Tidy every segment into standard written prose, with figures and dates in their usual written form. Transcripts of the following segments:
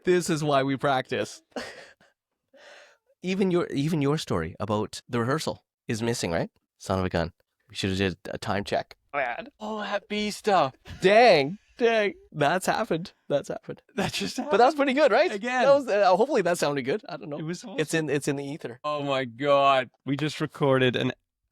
This is why we practice. Even your story about the rehearsal is missing, right? Son of a gun. We should have did a time check. Man. Oh, that bee stuff. Dang. That's happened. That just happened. But that was pretty good, right? Again. That was, hopefully that sounded good. I don't know. It was awesome. It's in the ether. Oh my God. We just recorded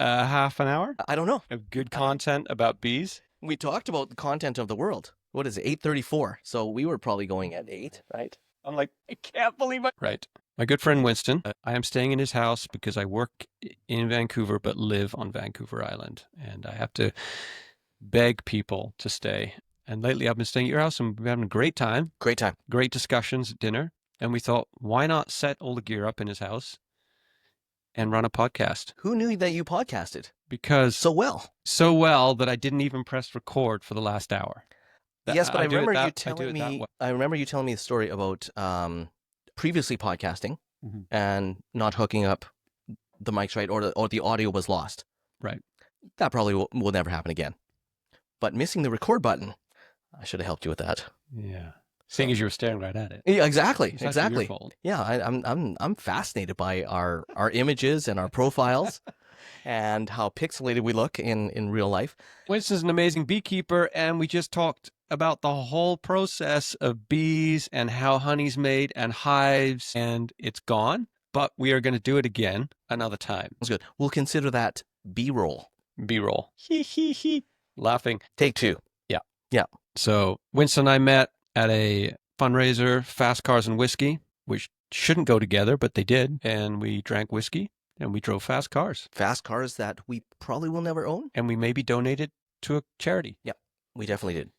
half an hour I don't know. of good content about bees. We talked about the content of the world. What is it? 8:34. So we were probably going at 8, right? I'm like, I can't believe it. Right. My good friend Winston, I am staying in his house because I work in Vancouver but live on Vancouver Island. And I have to beg people to stay. And lately I've been staying at your house and we've been having a great time. Great time. Great discussions at dinner. And we thought, why not set all the gear up in his house and run a podcast? Who knew that you podcasted? Because So well that I didn't even press record for the last hour. Yes, but I remember you telling me the story about previously podcasting and not hooking up the mics right, or the audio was lost. Right. That probably will never happen again. But missing the record button, I should have helped you with that. Yeah. Seeing as you were staring right at it. Yeah, exactly. It's actually your fault. Yeah, I'm fascinated by our images and our profiles. And how pixelated we look in real life. Winston's an amazing beekeeper, and we just talked about the whole process of bees and how honey's made and hives, and it's gone. But we are going to do it again another time. That's good. We'll consider that B-roll. B-roll. Laughing. Take 2. Yeah. So Winston and I met at a fundraiser, Fast Cars and Whiskey, which shouldn't go together, but they did. And we drank whiskey. And we drove fast cars. Fast cars that we probably will never own. And we maybe donated to a charity. Yeah, we definitely did.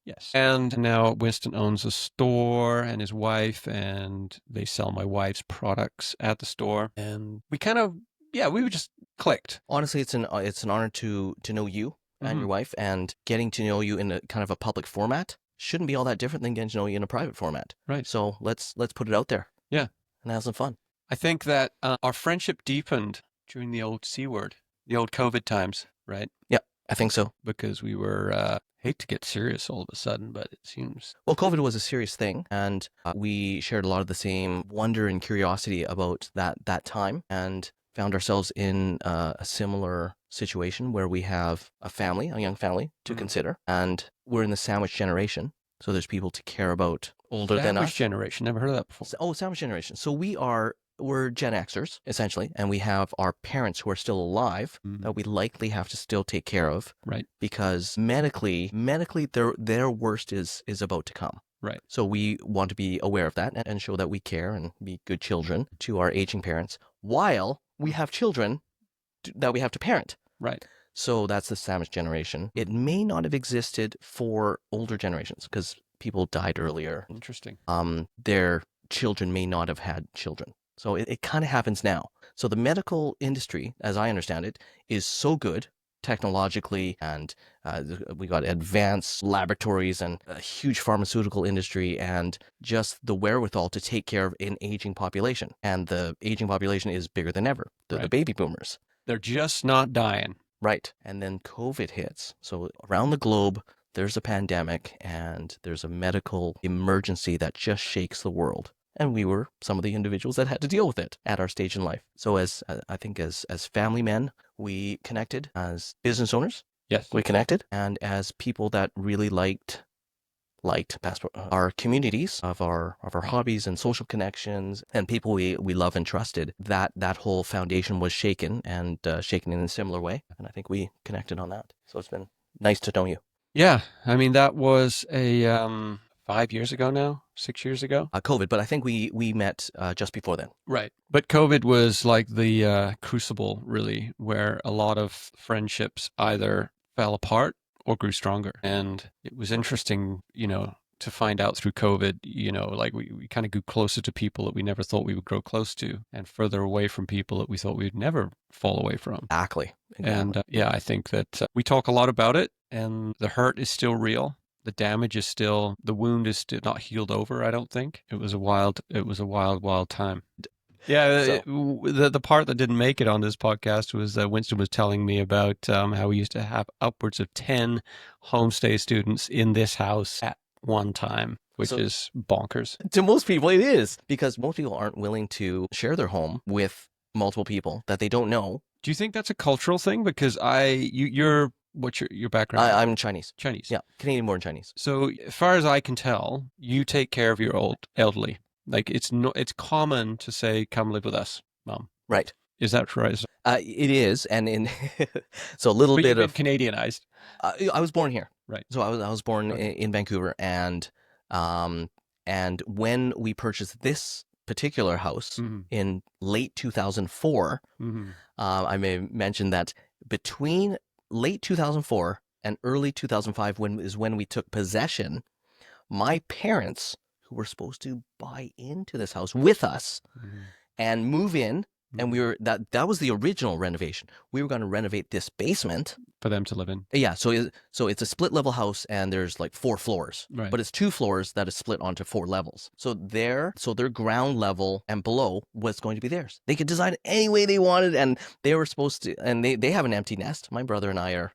Yes. And now Winston owns a store and his wife, and they sell my wife's products at the store. And we kind of, we just clicked. Honestly, it's an honor to know you and your wife, and getting to know you in a kind of a public format shouldn't be all that different than getting to know you in a private format. Right. So let's put it out there. Yeah. And have some fun. I think that our friendship deepened during the old C word, the old COVID times, right? Yeah, I think so. Because we were, hate to get serious all of a sudden, but it seems... Well, COVID was a serious thing, and we shared a lot of the same wonder and curiosity about that time, and found ourselves in a similar situation where we have a young family to consider, and we're in the sandwich generation, so there's people to care about older than us. Sandwich generation, never heard of that before. Oh, sandwich generation. So we're Gen Xers, essentially, and we have our parents who are still alive that we likely have to still take care of. Right. Because medically, their worst is about to come. Right. So we want to be aware of that and show that we care and be good children to our aging parents while we have children that we have to parent. Right. So that's the sandwich generation. It may not have existed for older generations because people died earlier. Interesting. Their children may not have had children. So it kind of happens now. So the medical industry, as I understand it, is so good technologically, and we got advanced laboratories and a huge pharmaceutical industry and just the wherewithal to take care of an aging population. And the aging population is bigger than ever. The baby boomers. They're just not dying. Right. And then COVID hits. So around the globe, there's a pandemic and there's a medical emergency that just shakes the world. And we were some of the individuals that had to deal with it at our stage in life. So as family men, we connected. As business owners, yes, we connected. And as people that really liked our communities of our hobbies and social connections and people we love and trusted, that whole foundation was shaken and shaken in a similar way. And I think we connected on that. So it's been nice to know you. Yeah. I mean, that was a 5 years ago now, 6 years ago. COVID, but I think we met just before then. Right. But COVID was like the crucible, really, where a lot of friendships either fell apart or grew stronger. And it was interesting, to find out through COVID, like we kind of grew closer to people that we never thought we would grow close to, and further away from people that we thought we'd never fall away from. Exactly. And I think that we talk a lot about it, and the hurt is still real. The damage is still, the wound is still not healed over, I don't think. It was a wild time. Yeah, the part that didn't make it on this podcast was Winston was telling me about how we used to have upwards of 10 homestay students in this house at one time. which So is bonkers. to most people, it is because most people aren't willing to share their home with multiple people that they don't know. Do you think that's a cultural thing? Because what's your background? I'm Chinese. Chinese. Yeah, Canadian born Chinese. So as far as I can tell, you take care of your elderly. Like it's common to say, "Come live with us, Mom." Right. Is that right? It is, and in so a little But bit you've been of Canadianized, I was born here, right? so I was born Okay. in Vancouver, um, and when we purchased this particular house Mm-hmm. in late 2004, Mm-hmm. I may mention that between late 2004 and early 2005, when we took possession, my parents, who were supposed to buy into this house with us Mm-hmm. and move in, and we Mm-hmm. were that was the original renovation. We were going to renovate this basement. For them to live in, Yeah, so it's a split level house, and there's like 4 floors, right? but it's 2 floors that is split onto 4 levels. So their ground level and below was going to be theirs. They could design it any way they wanted, and they were supposed to. And they have an empty nest. My brother and I are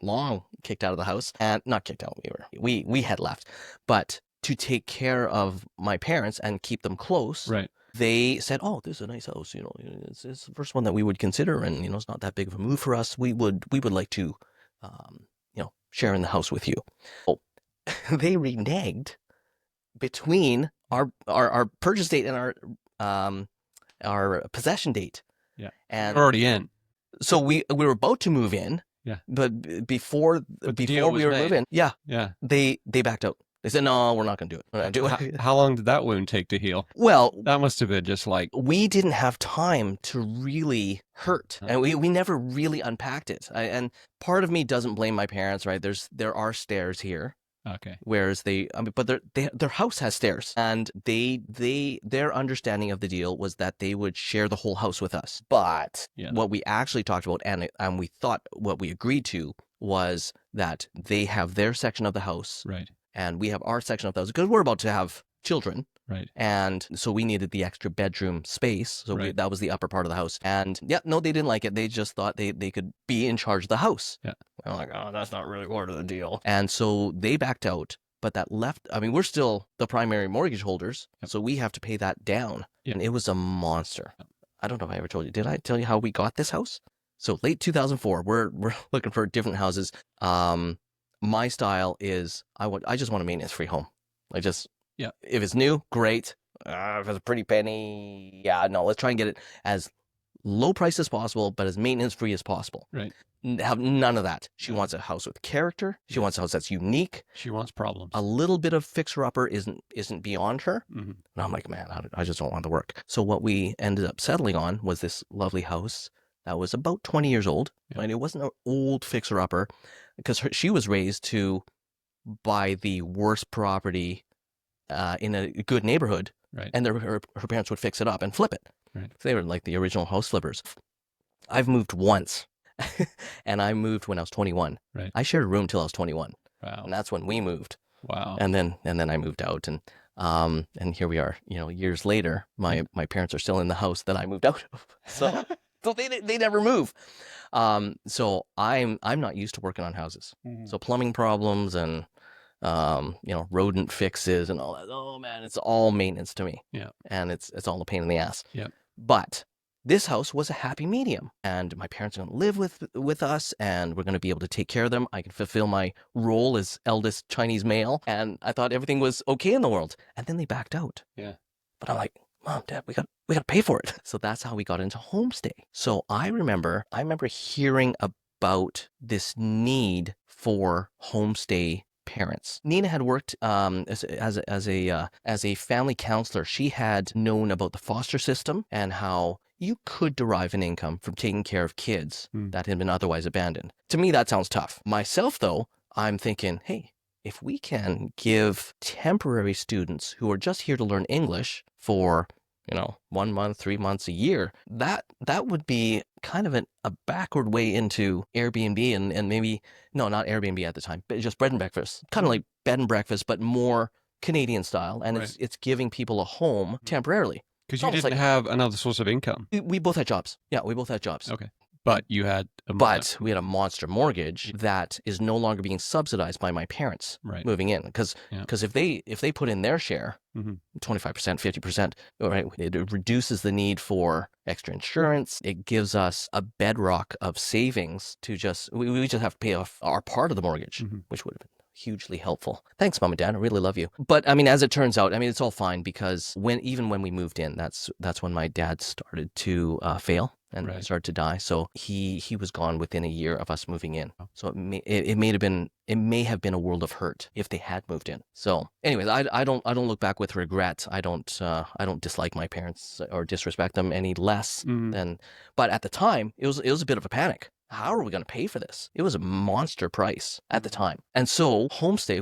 long kicked out of the house, and not kicked out. We had left, but to take care of my parents and keep them close. Right. They said, "Oh, this is a nice house. It's the first one that we would consider, and it's not that big of a move for us. We would like to, share in the house with you." Oh, they reneged between our purchase date and our possession date, Yeah. and You're already in. so we were about to move in. Yeah. But before the deal we was were made. moving, yeah, Yeah. they backed out. They said, "No, we're not going to do it. We're not going to do it." How long did that wound take to heal? Well, That must have been just like, we didn't have time to really hurt, and we never really unpacked it. And part of me doesn't blame my parents, right? There are stairs here, okay. whereas but their house has stairs, and their understanding of the deal was that they would share the whole house with us. But Yeah. what we actually talked about, and we thought what we agreed to, was that they have their section of the house, Right. and we have our section of the house because we're about to have children. Right. And so we needed the extra bedroom space. So Right. that was the upper part of the house. And yeah, no, they didn't like it. They just thought they could be in charge of the house. Yeah. I'm like, oh, that's not really part of the deal. And so they backed out. But that left, I mean, we're still the primary mortgage holders. Yep. So we have to pay that down. Yep. And it was a monster. I don't know if I ever told you. Did I tell you how we got this house? So late 2004, we're looking for different houses. My style is I just want a maintenance-free home. Yeah. If it's new, great. If it's a pretty penny, yeah, no, let's try and get it as low price as possible, but as maintenance-free as possible. Right. Have none of that. She wants a house with character. She wants a house that's unique. She wants problems. A little bit of fixer-upper isn't beyond her. Mm-hmm. And I'm like, man, I just don't want the work. So what we ended up settling on was this lovely house that was about 20 years old. Yeah. And it wasn't an old fixer-upper because she was raised to buy the worst property in a good neighborhood, Right. and her parents would fix it up and flip it. Right. So they were like the original house flippers. I've moved once, and I moved when I was 21. Right. I shared a room till I was 21, Wow. and that's when we moved. Wow. And then I moved out, and here we are. Years later, my parents are still in the house that I moved out of. So they never move. So I'm not used to working on houses. Mm-hmm. So plumbing problems and rodent fixes and all that. Oh man, it's all maintenance to me. Yeah. And it's all a pain in the ass. Yeah. But this house was a happy medium, and my parents are going to live with us, and we're going to be able to take care of them. I can fulfill my role as eldest Chinese male, and I thought everything was okay in the world. And then they backed out. Yeah. But I'm like, Mom, Dad, we got to pay for it. So that's how we got into homestay. So I remember hearing about this need for homestay parents. Nina had worked as a family counselor. She had known about the foster system and how you could derive an income from taking care of kids that had been otherwise abandoned. To me, that sounds tough. Myself, though, I'm thinking, hey, if we can give temporary students who are just here to learn English for 1 month, 3 months, a year, that would be kind of a backward way into Airbnb and maybe, no, not Airbnb at the time, but just bread and breakfast, kind of like bed and breakfast, but more Canadian style. And Right. it's giving people a home temporarily. Because you didn't have another source of income. We both had jobs. Yeah, we both had jobs. Okay. But you had But we had a monster mortgage that is no longer being subsidized by my parents right. moving in. Because if they put in their share, Mhm. 25%, 50%, right, it reduces the need for extra insurance. It gives us a bedrock of savings to we just have to pay off our part of the mortgage, Mhm. which would have been hugely helpful. Thanks, Mom and Dad. I really love you. But I mean, as it turns out, I mean, it's all fine because even when we moved in, that's when my dad started to fail and Right. started to die. So he was gone within a year of us moving in. Oh. So it may have been a world of hurt if they had moved in. So anyways, I don't look back with regret. I don't dislike my parents or disrespect them any less than. But at the time, it was a bit of a panic. How are we going to pay for this? It was a monster price at the time. And so homestay,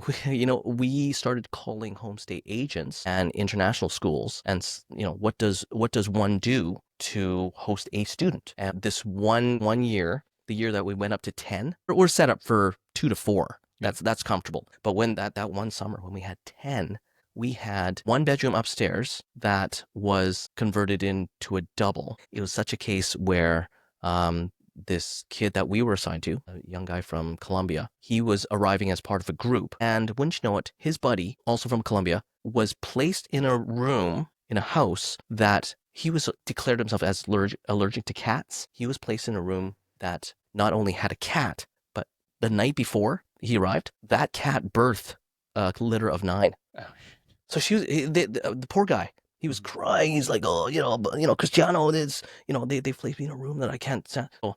we started calling homestay agents and international schools. And, what does one do to host a student? And this one year, the year that we went up to 10, we're set up for 2 to 4. That's comfortable. But when that one summer, when we had 10, we had one bedroom upstairs that was converted into a double. It was such a case where, this kid that we were assigned to, a young guy from Colombia, he was arriving as part of a group. And wouldn't you know it, his buddy, also from Colombia, was placed in a room, in a house that he was declared himself as allergic to cats. He was placed in a room that not only had a cat, but the night before he arrived, that cat birthed a litter of 9. Oh. So the poor guy, he was crying. He's like, oh, Cristiano, they've placed me in a room that I can't stand. So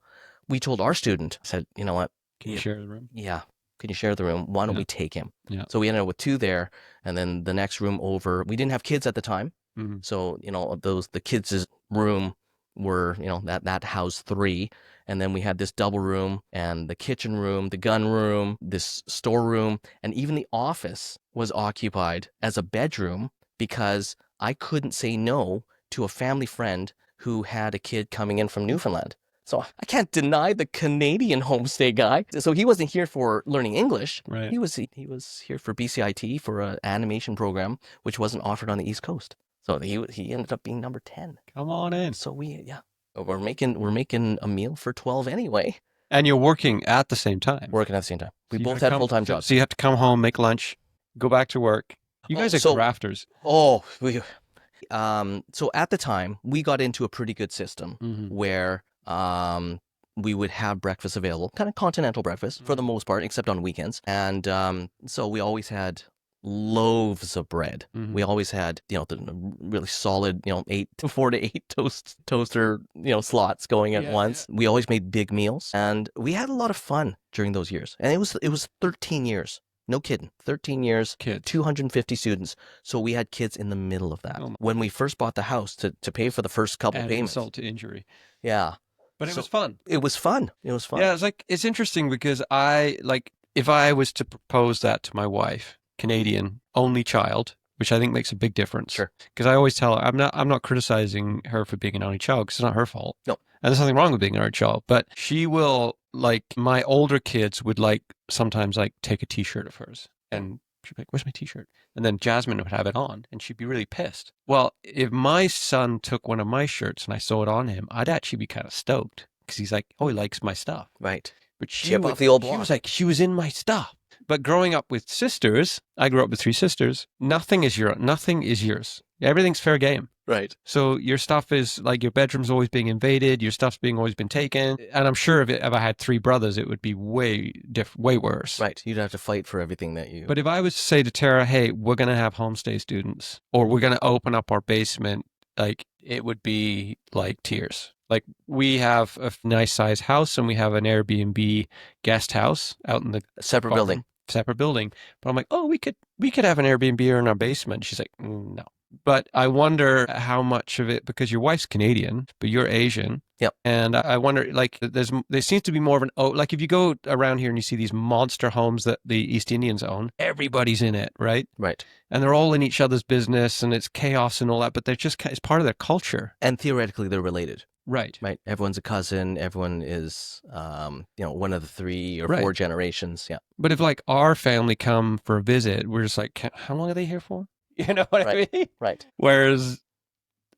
we told our student, said, you know what? Can you share the room? Yeah. Can you share the room? Why don't we take him? Yeah. So we ended up with 2 there. And then the next room over, we didn't have kids at the time. Mm-hmm. So, the kids' room were, that housed 3. And then we had this double room and the kitchen room, the gun room, this storeroom, and even the office was occupied as a bedroom because I couldn't say no to a family friend who had a kid coming in from Newfoundland. So I can't deny the Canadian homestay guy. So he wasn't here for learning English. Right. He was here for BCIT, for an animation program, which wasn't offered on the East Coast. So he ended up being number 10. Come on in. So we're making a meal for 12 anyway. And you're working at the same time. Working at the same time. We both had full-time jobs. So you have to come home, make lunch, go back to work. You guys are grafters. So at the time, we got into a pretty good system where we would have breakfast available, kind of continental breakfast for the most part, except on weekends. And so we always had loaves of bread. We always had, the really solid, 4 to 8 toaster, slots going at once. We always made big meals, and we had a lot of fun during those years. And it was 13 years. No kidding. 13 years, kids. 250 students. So we had kids in the middle of that. When we first bought the house to pay for the first couple payments. Insult to injury. Yeah. But it was fun. It was fun. Yeah, it's interesting because if I was to propose that to my wife, Canadian, only child, which I think makes a big difference. Sure. Because I always tell her, I'm not criticizing her for being an only child because it's not her fault. No. And there's nothing wrong with being an only child, but she will, my older kids would sometimes take a t-shirt of hers and she'd be like, where's my t-shirt? And then Jasmine would have it on and she'd be really pissed. Well, if my son took one of my shirts and I sew it on him, I'd actually be kind of stoked because he's like, oh, he likes my stuff. Right. But she was the old block. She was like, she was in my stuff. But growing up with sisters, I grew up with 3 sisters. Nothing is yours. Everything's fair game. Right. So your stuff is your bedroom's always being invaded. Your stuff's always been taken. And I'm sure if I had 3 brothers, it would be way worse. Right. You'd have to fight for everything that you. But if I was to say to Tara, hey, we're going to have homestay students, or we're going to open up our basement, it would be tears. We have a nice size house and we have an Airbnb guest house out in the separate building. But I'm like, oh, we could have an Airbnb in our basement. She's like, no. But I wonder how much of it, because your wife's Canadian, but you're Asian. Yep. And I wonder, there seems to be more of an, if you go around here and you see these monster homes that the East Indians own, everybody's in it, right? Right. And they're all in each other's business and it's chaos and all that, but it's part of their culture. And theoretically, they're related. Right. Right. Everyone's a cousin. Everyone is, one of the 3 or 4 generations. Yeah. But if our family come for a visit, we're just how long are they here for? You know what I mean? Right. Whereas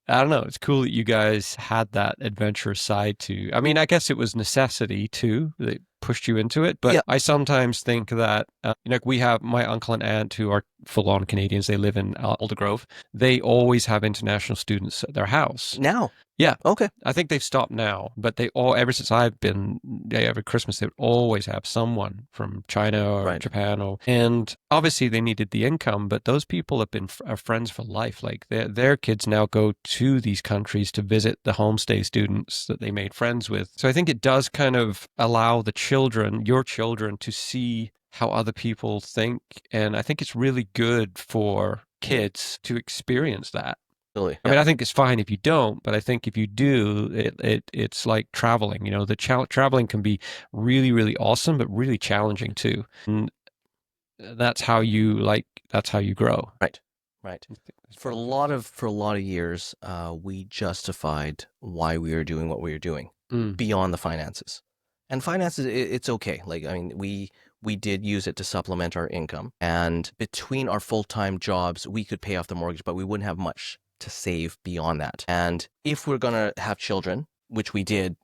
I don't know. It's cool that you guys had that adventurous side to. I mean, I guess it was necessity too that pushed you into it. But Yeah. I sometimes think that we have my uncle and aunt who are full-on Canadians. They live in Aldergrove. They always have international students at their house. Now. Yeah, Okay. I think they've stopped now, but they all, ever since I've been, yeah, every Christmas, they would always have someone from China or Right. Japan, and obviously they needed the income, but those people have been are friends for life. Like their kids now go to these countries to visit the homestay students that they made friends with. So I think it does kind of allow the children, your children, to see how other people think, and I think it's really good for kids to experience that. Totally. I Yeah. mean, I think it's fine if you don't, but I think if you do, it's like traveling. You know, traveling can be really, really awesome, but really challenging too. And that's how you grow. Right. Right. For a lot of years, we justified why we were doing what we were doing Mm. beyond the finances. And finances, it's okay. Like, I mean, we did use it to supplement our income, and between our full-time jobs, we could pay off the mortgage, but we wouldn't have much to save beyond that. And if we're gonna have children, which we did,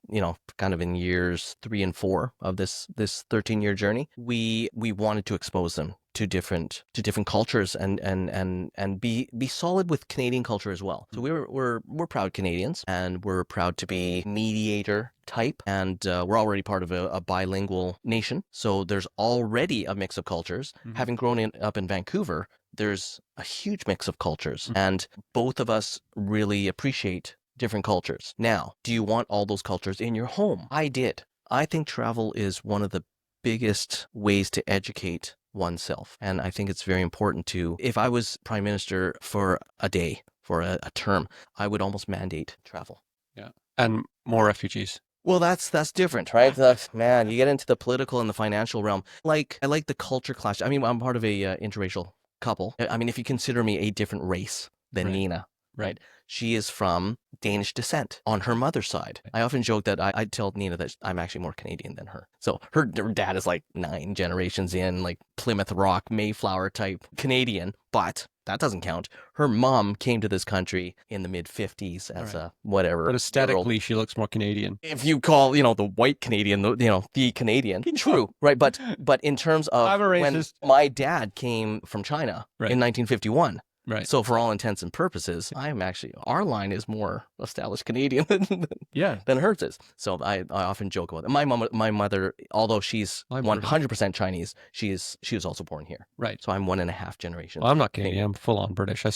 kind of in years 3 and 4 of this 13-year journey, we wanted to expose them to different cultures and be solid with Canadian culture as well. So we're proud Canadians, and we're proud to be mediator type, and we're already part of a bilingual nation. So there's already a mix of cultures. Mhm. Having grown up in Vancouver, there's a huge mix of cultures, and both of us really appreciate different cultures. Now, do you want all those cultures in your home? I did. I think travel is one of the biggest ways to educate oneself. And I think it's very important to, if I was prime minister for a day, for a term, I would almost mandate travel. Yeah. And more refugees. Well, that's different, right? Man, you get into the political and the financial realm. Like, I like the culture clash. I mean, I'm part of a interracial couple. I mean, if you consider me a different race than Right. Nina, Right. right? She is from Danish descent on her mother's side. I often joke that I tell Nina that I'm actually more Canadian than her. So her dad is like 9 generations in, like Plymouth Rock, Mayflower type Canadian, but that doesn't count. Her mom came to this country in the mid-50s as a whatever. But aesthetically, she looks more Canadian. If you call, the white Canadian, the Canadian, true, right? But in terms of I'm a when racist. my dad came from China in 1951, Right. so for all intents and purposes, our line is more established Canadian than hers is. So I often joke about it. My mother, although she's 100% Chinese, she was also born here. Right. So I'm 1.5 generations. Well, I'm not Canadian. I'm full on British. I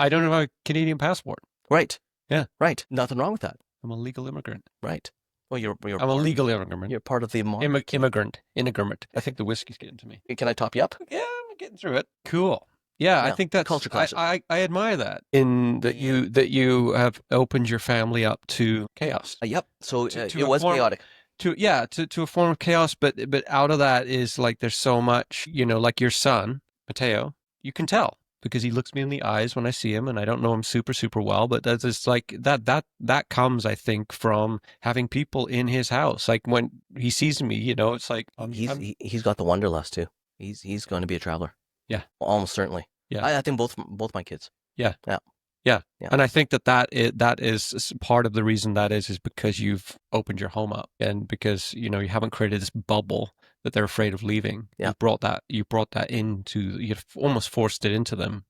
don't have a Canadian passport. Right. Yeah. Right. Nothing wrong with that. I'm a legal immigrant. Right. Well, I'm a legal immigrant. You're part of the immigrant. I think the whiskey's getting to me. Can I top you up? Yeah, I'm getting through it. Cool. Yeah, I think that's culture clash. I admire that in that you have opened your family up to chaos. Yep. So it was chaotic. To a form of chaos, but out of that is like there's so much, like your son Mateo. You can tell because he looks me in the eyes when I see him, and I don't know him super super well, but that's just like that comes, I think, from having people in his house. Like when he sees me, it's like he's got the wanderlust too. He's going to be a traveler. Yeah, almost certainly. Yeah, I think both my kids. Yeah. And I think that is part of the reason that is because you've opened your home up, and because you haven't created this bubble that they're afraid of leaving. Yeah. You brought that you've almost forced it into them.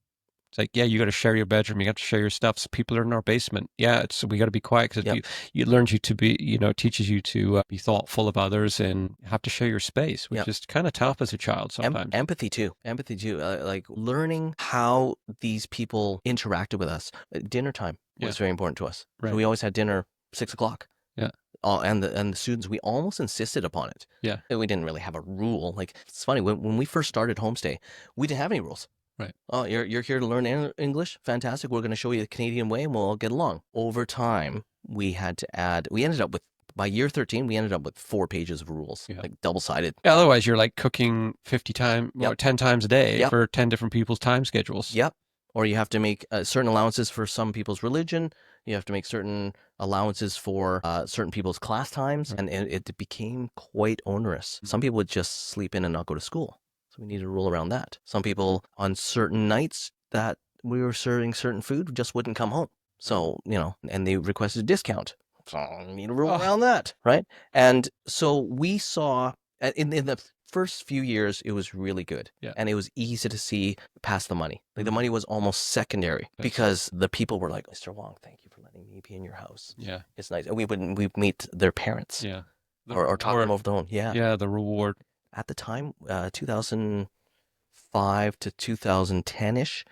It's like, yeah, you got to share your bedroom. You got to share your stuff. So people are in our basement. Yeah, we got to be quiet because it learns you to be, teaches you to be thoughtful of others and have to share your space, which is kind of tough as a child sometimes. Empathy too. Like learning how these people interacted with us. Dinner time was very important to us. Right. So we always had dinner 6:00. Yeah. And the students, we almost insisted upon it. Yeah. We didn't really have a rule. Like, it's funny, when we first started Homestay, we didn't have any rules. Right. Oh, you're here to learn English? Fantastic. We're going to show you the Canadian way and we'll all get along. Over time, we ended up with, by year 13, we ended up with 4 pages of rules, like double-sided. Yeah, otherwise, you're like cooking 50 times or 10 times a day for 10 different people's time schedules. Yep. Or you have to make certain allowances for some people's religion. You have to make certain allowances for certain people's class times. And it became quite onerous. Some people would just sleep in and not go to school. So we needed a rule around that. Some people on certain nights that we were serving certain food just wouldn't come home. So, and they requested a discount. So I need to roll Oh, around that, right? And so we saw in the first few years, it was really good. yeah. And it was easy to see past the money. Like the Mhm. money was almost secondary That's because the people were like, Mr. Wong, thank you for letting me be in your house. yeah, It's nice. And we'd meet their parents yeah. The or talk them reward. over the phone. Yeah. Yeah, the reward. At the time, 2005 to 2010 ish,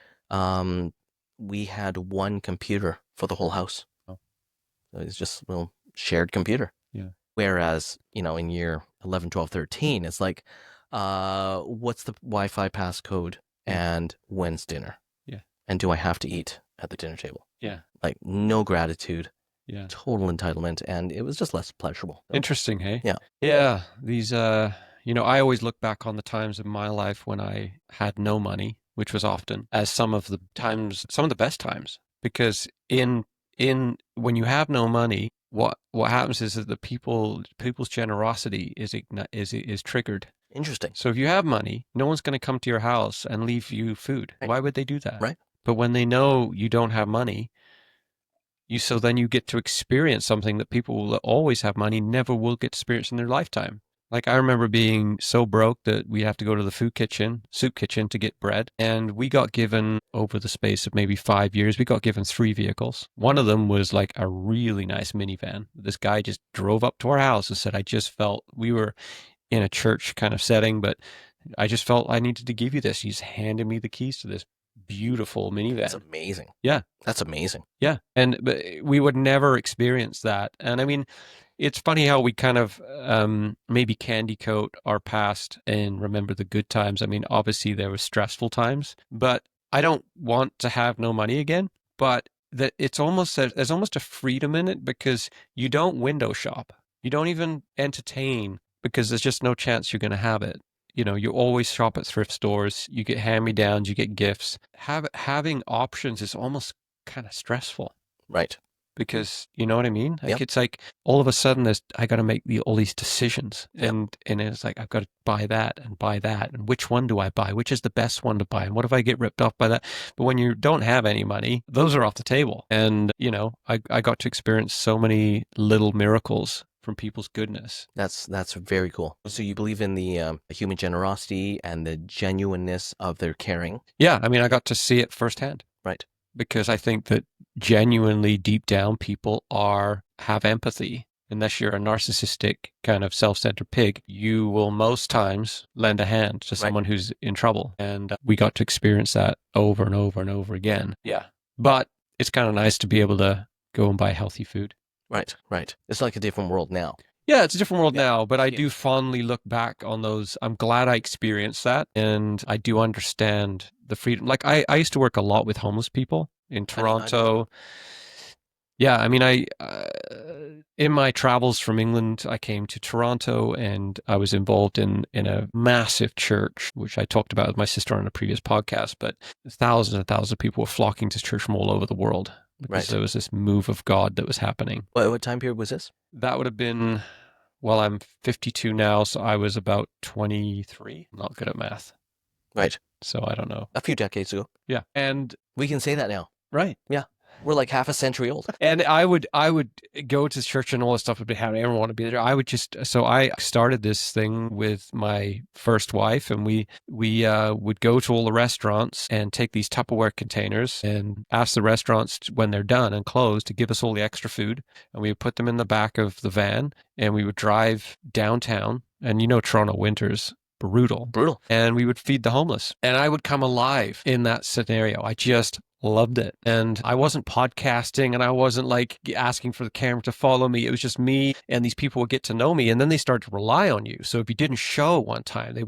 we had one computer for the whole house. Oh, It was just a little shared computer. yeah, Whereas, in year 11, 12, 13, it's like, what's the Wi-Fi passcode yeah, and when's dinner? yeah, And do I have to eat at the dinner table? yeah, Like, no gratitude, yeah. total entitlement, and it was just less pleasurable. So, Interesting, hey? yeah. Yeah, these I always look back on the times of my life when I had no money, which was often, as some of the times, some of the best times, because in when you have no money, what happens is that the people's generosity is triggered. Interesting. So if you have money, no one's going to come to your house and leave you food. Right. Why would they do that? Right. But when they know you don't have money, so then you get to experience something that people that always have money never will get to experience in their lifetime. Like I remember being so broke that we have to go to the soup kitchen to get bread. And we got given, over the space of maybe 5 years, we got given 3 vehicles. One of them was like a really nice minivan. This guy just drove up to our house and said, I just felt we were in a church kind of setting, but I just felt I needed to give you this. He's handed me the keys to this beautiful minivan. That's amazing. Yeah. That's amazing. Yeah. But we would never experience that. And I mean, it's funny how we kind of maybe candy coat our past and remember the good times. I mean, obviously there were stressful times, but I don't want to have no money again. But that there's almost a freedom in it because you don't window shop. You don't even entertain because there's just no chance you're going to have it. You always shop at thrift stores. You get hand-me-downs, you get gifts. Having options is almost kind of stressful Right. because you know what I mean? Like Yep. it's like all of a sudden I got to make all these decisions Yep. and it's like I've got to buy that and which one do I buy? Which is the best one to buy? And what if I get ripped off by that? But when you don't have any money, those are off the table. And I got to experience so many little miracles from people's goodness. That's very cool. So you believe in the human generosity and the genuineness of their caring. Yeah, I mean I got to see it firsthand. Right. Because I think that genuinely deep down people have empathy. Unless you're a narcissistic kind of self-centered pig, you will most times lend a hand to someone who's in trouble. And we got to experience that over and over and over again. Yeah. But it's kind of nice to be able to go and buy healthy food. Right. It's like a different world now. Yeah, it's a different world Yeah. now, but I do fondly look back on those. I'm glad I experienced that, and I do understand the freedom. Like I used to work a lot with homeless people in Toronto. Yeah, I mean, in my travels from England, I came to Toronto, and I was involved in a massive church, which I talked about with my sister on a previous podcast. But thousands and thousands of people were flocking to church from all over the world because there was this move of God that was happening. What time period was this? That would have been, well, I'm 52 now, so I was about 23. I'm not good at math. Right. So I don't know. A few decades ago. Yeah. And we can say that now. Right. Yeah. We're like half a century old. And I would go to church and all this stuff would be happening. Everyone want to be there. So I started this thing with my first wife, and we would go to all the restaurants and take these Tupperware containers and ask the restaurants when they're done and closed to give us all the extra food. And we would put them in the back of the van, and we would drive downtown. And Toronto winters, brutal. And we would feed the homeless. And I would come alive in that scenario. I just loved it. And I wasn't podcasting and I wasn't like asking for the camera to follow me. It was just me, and these people would get to know me, and then they start to rely on you. So if you didn't show one time, they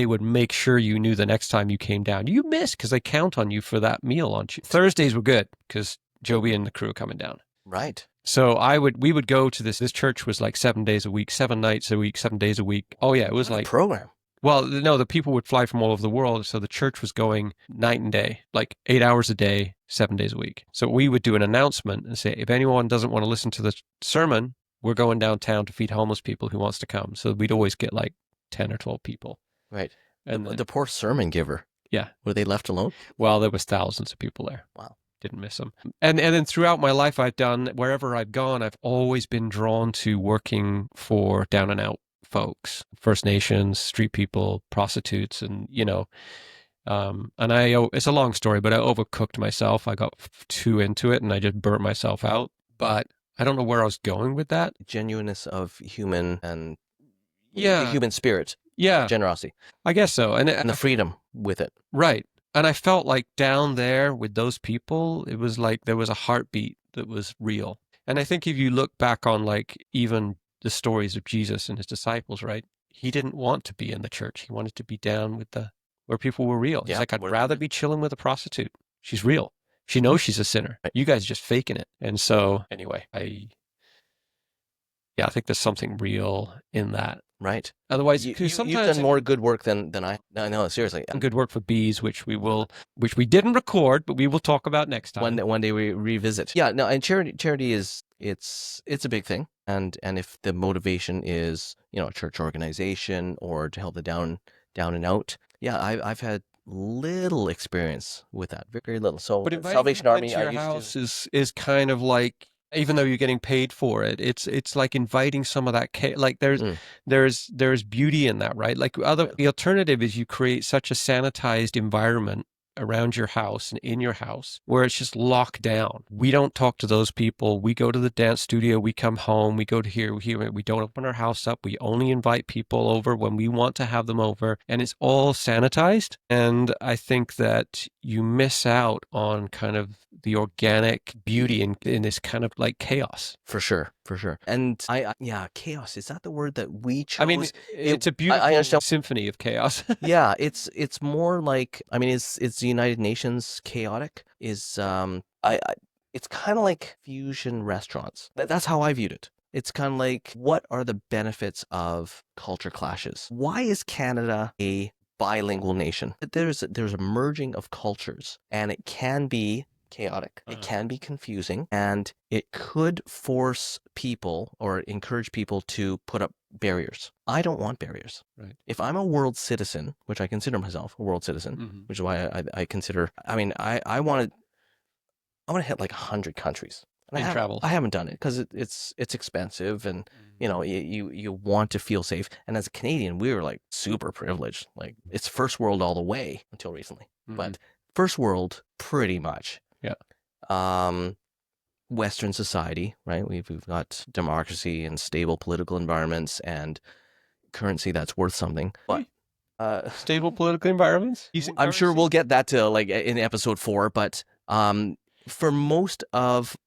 would make sure you knew the next time you came down. You missed because they count on you for that meal on Tuesday. Thursdays were good because Joby and the crew were coming down. Right. So we would go to this church was like 7 days a week, 7 nights a week, 7 days a week. Oh yeah, it was like a program. Well, no, the people would fly from all over the world. So the church was going night and day, like 8 hours a day, 7 days a week. So we would do an announcement and say, if anyone doesn't want to listen to the sermon, we're going downtown to feed homeless people who wants to come. So we'd always get like 10 or 12 people. Right. And the poor sermon giver. Yeah. Were they left alone? Well, there was thousands of people there. Wow. didn't miss them. And then throughout my life, wherever I've gone, I've always been drawn to working for down and out folks, First Nations, street people, prostitutes, and it's a long story, but I overcooked myself. I got too into it and I just burnt myself out. But I don't know where I was going with that. Genuineness of human and the Yeah. human spirit, Yeah. generosity, I guess so. and the freedom with it. Right. And I felt like down there with those people, it was like there was a heartbeat that was real. And I think if you look back on like even the stories of Jesus and his disciples, right? He didn't want to be in the church. He wanted to be down with where people were real. He's like, I'd rather be chilling with a prostitute. She's real. She knows she's a sinner. You guys just faking it. And so anyway, I think there's something real in that. Right. Otherwise, you've sometimes done more good work than I. No, seriously. Good work for bees, which we didn't record, but we will talk about next time. One day we revisit. Yeah. No, and charity is it's a big thing, and if the motivation is a church organization or to help the down and out, yeah, I've had little experience with that, very, very little. So but Salvation Army, your house is kind of like, even though you're getting paid for it, it's like inviting some of that like there's beauty in that, right? Like the alternative is you create such a sanitized environment around your house and in your house where it's just locked down. We don't talk to those people. We go to the dance studio, we come home, we go to here, we don't open our house up. We only invite people over when we want to have them over, and it's all sanitized. And I think that you miss out on kind of the organic beauty in this kind of like chaos. For sure. And chaos, is that the word that we chose? I mean, it's a beautiful symphony of chaos. Yeah, it's more like, I mean, is the United Nations chaotic? It's kind of like fusion restaurants. That's how I viewed it. It's kind of like, what are the benefits of culture clashes? Why is Canada a bilingual nation? There's a merging of cultures, and it can be chaotic. It can be confusing, and it could force people or encourage people to put up barriers. I don't want barriers. Right. If I'm a world citizen, which I consider myself a world citizen, which is why I consider, I mean, I want to hit like 100 countries. And travel. I haven't done it because it's expensive, and you want to feel safe. And as a Canadian, we were like super privileged. Like, it's first world all the way until recently, but first world pretty much. Yeah. Western society, right? We've got democracy and stable political environments and currency that's worth something. But stable political environments? I'm sure we'll get that to like in episode 4. But for most of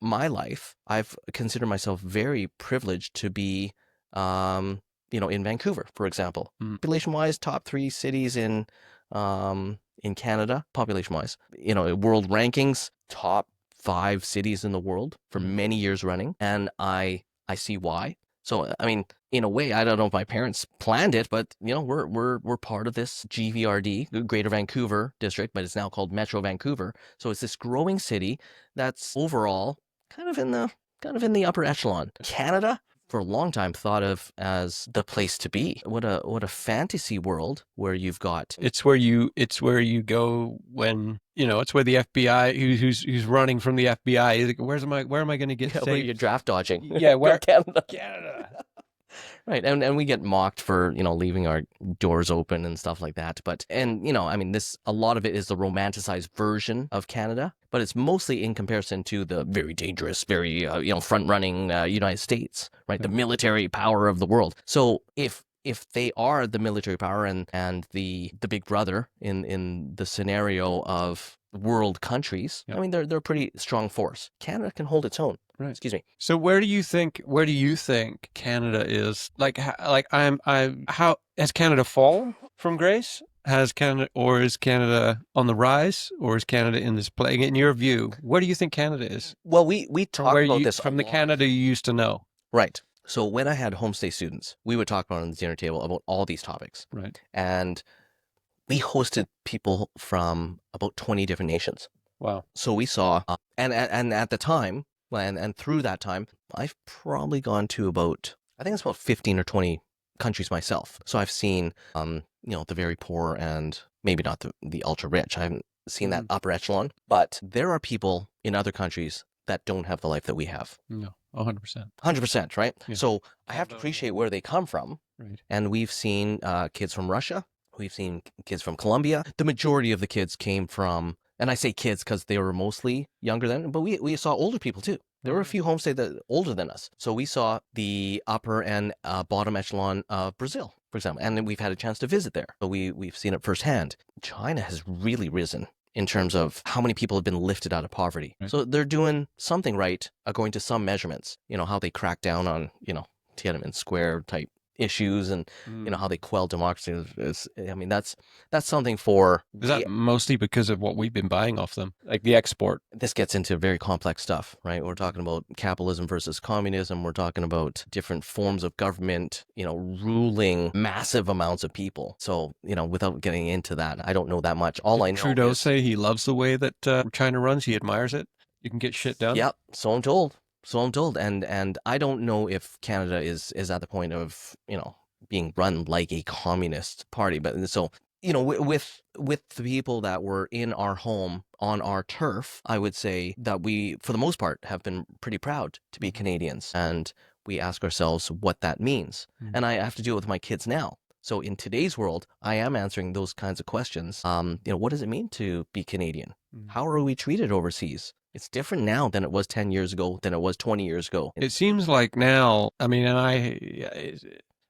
my life, I've considered myself very privileged to be, in Vancouver, for example. Population-wise, top 3 cities in Canada, population-wise. World rankings, top 5 cities in the world for many years running, and I see why. So, I mean, in a way, I don't know if my parents planned it, but we're part of this GVRD, Greater Vancouver District, but it's now called Metro Vancouver. So it's this growing city that's overall kind of in the upper echelon. Canada, for a long time, thought of as the place to be. What a fantasy world where you've got. It's where you go when it's where the FBI who's running from the FBI is like, where am I going to get safe? Where you're draft dodging. Yeah, where Canada. Right, and we get mocked for leaving our doors open and stuff like that. But I mean, a lot of it is the romanticized version of Canada, but it's mostly in comparison to the very dangerous, very front running United States, right? The military power of the world. So if they are the military power and the big brother in the scenario of world countries, I mean, they're a pretty strong force. Canada can hold its own. Right. Excuse me. So where do you think Canada is? How has Canada fallen from grace? Is Canada on the rise, or is Canada in this place? In your view, where do you think Canada is? Well, we talked about this from the Canada you used to know. Right. So when I had homestay students, we would talk about on the dinner table about all these topics. Right. And we hosted people from about 20 different nations. Wow. So we saw, and at the time, and through that time, I've probably gone to about 15 or 20 countries myself. So I've seen, the very poor and maybe not the ultra rich. I haven't seen that upper echelon. But there are people in other countries that don't have the life that we have. No, 100%. 100%, right? Yeah. So I have to appreciate where they come from. Right. And we've seen kids from Russia. We've seen kids from Colombia. The majority of the kids came from, and I say kids because they were mostly younger than, but we saw older people too. There were a few homestay that older than us. So we saw the upper and bottom echelon of Brazil, for example, and then we've had a chance to visit there. So we've seen it firsthand. China has really risen in terms of how many people have been lifted out of poverty. Right. So they're doing something right according to some measurements. You know, how they crack down on, Tiananmen Square type issues and how they quell democracy I mean that's something for Is that mostly because of what we've been buying off them, like the export? This gets into very complex stuff, right? We're talking about capitalism versus communism. We're talking about different forms of government, ruling massive amounts of people. So, without getting into that, I don't know that much. All I know Trudeau is, say he loves the way that China runs. He admires it. You can get shit done. Yep, so I'm told. And I don't know if Canada is at the point of, being run like a communist party. But so, with the people that were in our home on our turf, I would say that we, for the most part, have been pretty proud to be Canadians. And we ask ourselves what that means. And I have to deal with my kids now. So in today's world, I am answering those kinds of questions. What does it mean to be Canadian? How are we treated overseas? It's different now than it was 10 years ago, than it was 20 years ago. It seems like now, I mean, and I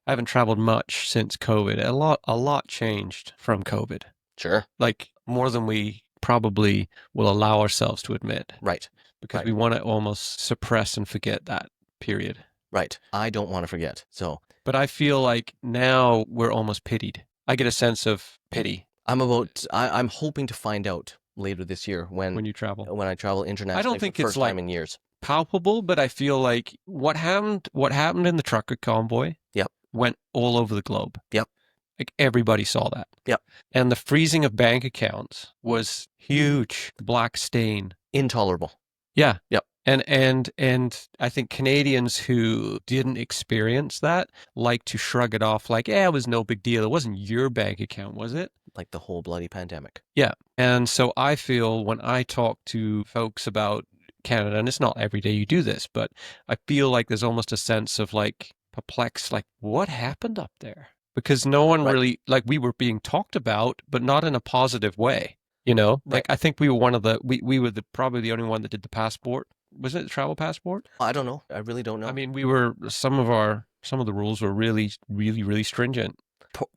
haven't traveled much since COVID. A lot changed from COVID. Sure. Like more than we probably will allow ourselves to admit. Right. Because we want to almost suppress and forget that period. Right. I don't want to forget. So, but I feel like now we're almost pitied. I get a sense of pity. I'm hoping to find out later this year when you travel. When I travel internationally. I don't think for the it's first time in years. Palpable, but I feel like what happened in the trucker convoy went all over the globe. Yep. Like everybody saw that. Yep. And the freezing of bank accounts was huge. Black stain. Intolerable. Yeah. Yep. And I think Canadians who didn't experience that like to shrug it off like, it was no big deal. It wasn't your bank account, was it? Like the whole bloody pandemic. Yeah. And so I feel when I talk to folks about Canada, and it's not every day you do this, but I feel like there's almost a sense of like perplexed, like what happened up there? Because no one really, like we were being talked about, but not in a positive way, Like I think we were we were probably the only one that did the passport. Was it the travel passport? I don't know. I really don't know. I mean, some of the rules were really, really, really stringent.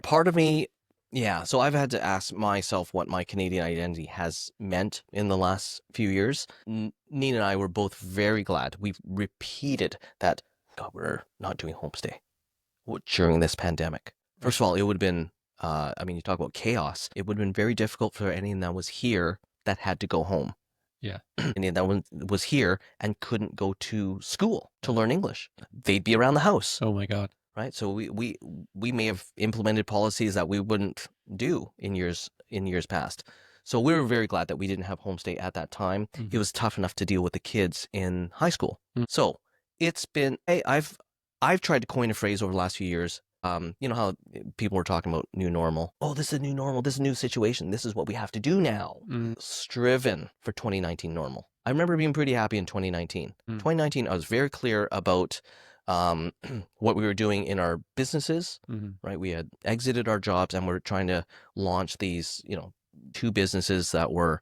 Part of me, yeah. So I've had to ask myself what my Canadian identity has meant in the last few years. Nina and I were both very glad. We've repeated that, God, we're not doing homestay during this pandemic. First of all, it would have been, you talk about chaos. It would have been very difficult for anyone that was here that had to go home. Yeah. And that was here and couldn't go to school to learn English. They'd be around the house. Oh my God. Right. So we may have implemented policies that we wouldn't do in years past. So we were very glad that we didn't have homestay at that time. It was tough enough to deal with the kids in high school. So it's been, I've tried to coin a phrase over the last few years. You know how people were talking about new normal. Oh, this is a new normal. This is a new situation. This is what we have to do now. Striven for 2019 normal. I remember being pretty happy in 2019. 2019, I was very clear about what we were doing in our businesses, right? We had exited our jobs and we're trying to launch these, 2 businesses that were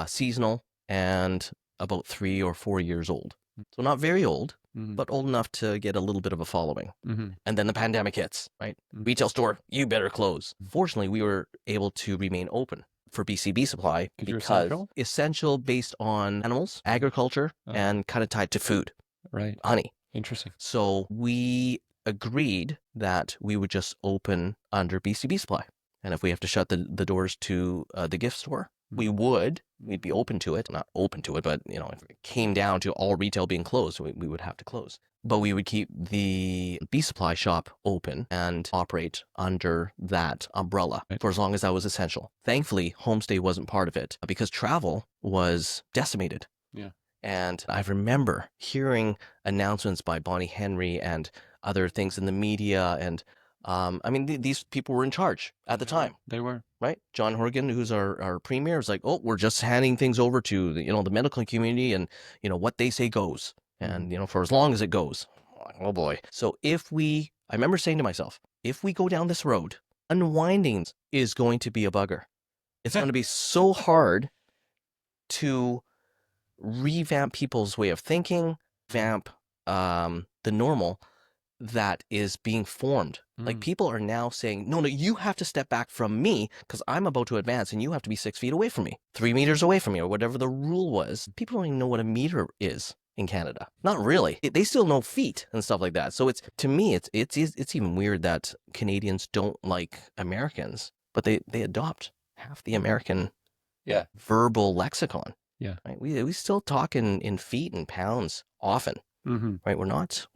seasonal and about 3 or 4 years old. So not very old, but old enough to get a little bit of a following. And then the pandemic hits, right? Retail store, you better close. Fortunately, we were able to remain open for BCB supply because essential based on animals, agriculture, and kind of tied to food. Right. Honey. Interesting. So we agreed that we would just open under BCB supply. And if we have to shut the doors to the gift store, we'd be open to it. Not open to it, but, if it came down to all retail being closed, we would have to close. But we would keep the B supply shop open and operate under that umbrella for as long as that was essential. Thankfully, homestay wasn't part of it because travel was decimated. Yeah. And I remember hearing announcements by Bonnie Henry and other things in the media and I mean, these people were in charge at the time, They were. right? John Horgan, who's our premier, is like, oh, we're just handing things over to the medical community, and what they say goes, and for as long as it goes. Oh boy. So I remember saying to myself, if we go down this road, unwinding is going to be a bugger. It's going to be so hard to revamp people's way of thinking, vamp the normal that is being formed. Like, people are now saying, no, you have to step back from me because I'm about to advance and you have to be 6 feet away from me, 3 meters away from me, or whatever the rule was. People don't even know what a meter is in Canada. Not really. They still know feet and stuff like that. So to me, it's even weird that Canadians don't like Americans, but they adopt half the American verbal lexicon. Yeah. Right? We still talk in feet and pounds often. Right? We're not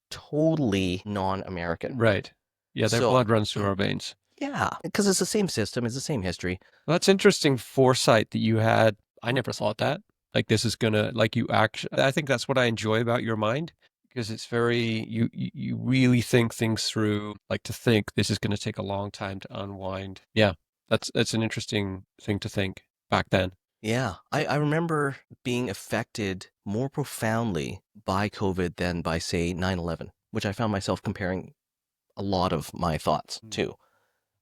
totally non-American. Right. Yeah, their blood runs through our veins. Yeah, because it's the same system, it's the same history. Well, that's interesting foresight that you had. I never thought that. Like, this is gonna, like, you actually, I think that's what I enjoy about your mind, because it's very, you really think things through, like, to think this is going to take a long time to unwind. Yeah, that's an interesting thing to think back then. Yeah, I remember being affected more profoundly by COVID than by, say, 9/11, which I found myself comparing a lot of my thoughts to.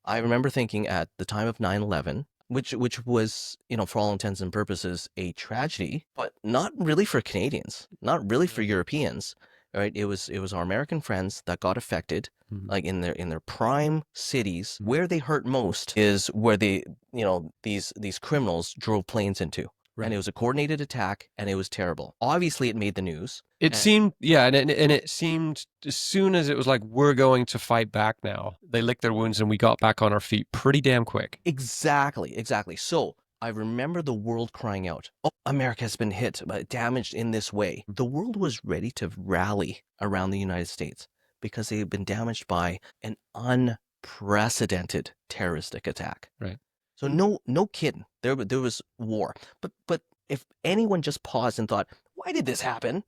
I remember thinking at the time of 9/11, which was, for all intents and purposes, a tragedy, but not really for Canadians, not really for Europeans, right? It was our American friends that got affected, like in their prime cities. Where they hurt most is where these criminals drove planes into. Right. And it was a coordinated attack, and it was terrible. Obviously, it made the news. It seemed, yeah, and it seemed as soon as it was like, we're going to fight back now, they licked their wounds and we got back on our feet pretty damn quick. Exactly. So I remember the world crying out, oh, America has been hit, damaged in this way. The world was ready to rally around the United States because they had been damaged by an unprecedented terroristic attack. Right. So no kidding. There was war. But if anyone just paused and thought, why did this happen?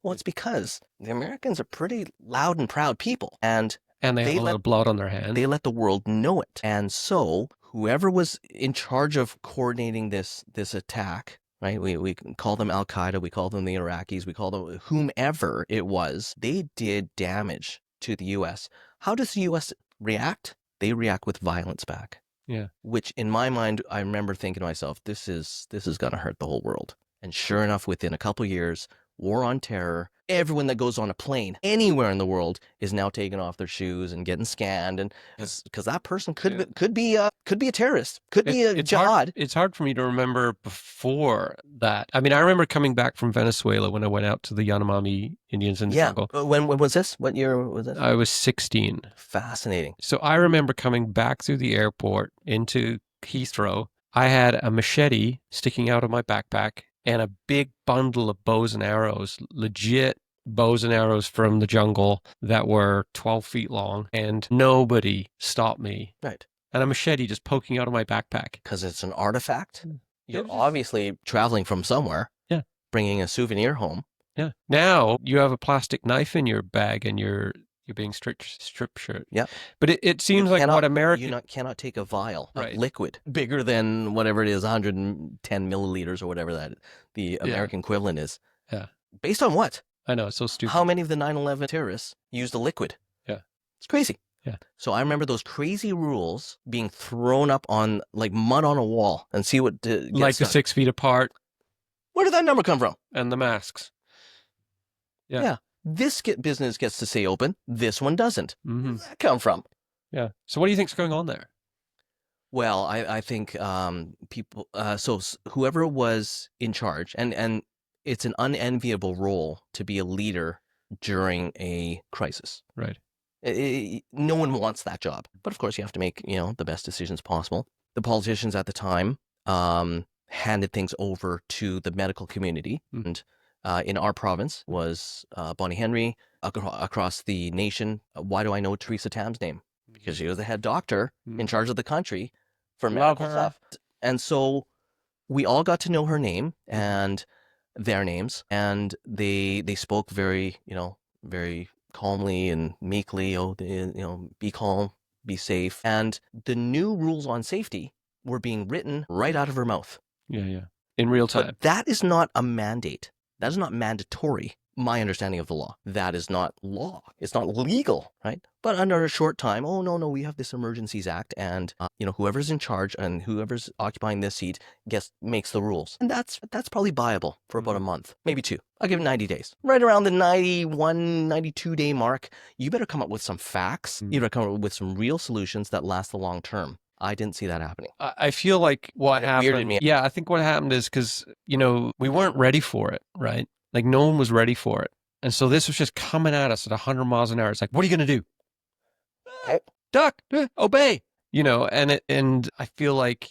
Well, it's because the Americans are pretty loud and proud people, and they have a lot of blood on their hands. They let the world know it. And so whoever was in charge of coordinating this attack, right? We call them Al Qaeda, we call them the Iraqis, we call them whomever it was. They did damage to the U.S. How does the U.S. react? They react with violence back. Yeah. Which, in my mind, I remember thinking to myself, this is going to hurt the whole world. And sure enough, within a couple years, war on terror, everyone that goes on a plane anywhere in the world is now taking off their shoes and getting scanned, and because that person could be a terrorist, could be a jihad. It's hard for me to remember before that. I mean, I remember coming back from Venezuela when I went out to the Yanomami Indians in the jungle. When was this? What year was this? I was 16. Fascinating. So I remember coming back through the airport into Heathrow. I had a machete sticking out of my backpack and a big bundle of bows and arrows, legit bows and arrows from the jungle that were 12 feet long, and nobody stopped me. Right. And a machete just poking out of my backpack. Because it's an artifact. You're obviously traveling from somewhere. Yeah. Bringing a souvenir home. Yeah. Now you have a plastic knife in your bag and you're being strip shirt. Yeah. But it seems like what America... You cannot take a vial of liquid bigger than whatever it is, 110 milliliters or whatever that the American equivalent is. Yeah. Based on what? I know, it's so stupid. How many of the 9/11 terrorists used a liquid? Yeah. It's crazy. Yeah. So I remember those crazy rules being thrown up on like mud on a wall and see what gets like the done. 6 feet apart. Where did that number come from? And the masks. Yeah. This business gets to stay open. This one doesn't. Where did that come from? Yeah. So what do you think's going on there? Well, I think people. So whoever was in charge, and it's an unenviable role to be a leader during a crisis. Right. No one wants that job, but of course you have to make the best decisions possible. The politicians at the time handed things over to the medical community, and in our province was Bonnie Henry. Across the nation, why do I know Theresa Tam's name? Because she was the head doctor in charge of the country for medical stuff. And so we all got to know her name and their names, and they spoke very, very calmly and meekly, oh, be calm, be safe. And the new rules on safety were being written right out of her mouth. Yeah, yeah. In real time. But that is not a mandate. That is not mandatory. My understanding of the law. That is not law. It's not legal, right? But under a short time, oh no, we have this Emergencies Act, and whoever's in charge and whoever's occupying this seat makes the rules, and that's probably viable for about a month, maybe 2. I'll give it 90 days. Right around the 91, 92 day mark, you better come up with some facts. You better come up with some real solutions that last the long term. I didn't see that happening. I feel like what happened. Weirded me. Yeah, I think what happened is because we weren't ready for it, right? Like no one was ready for it. And so this was just coming at us at 100 miles an hour. It's like, what are you going to do? Duck, obey. And I feel like,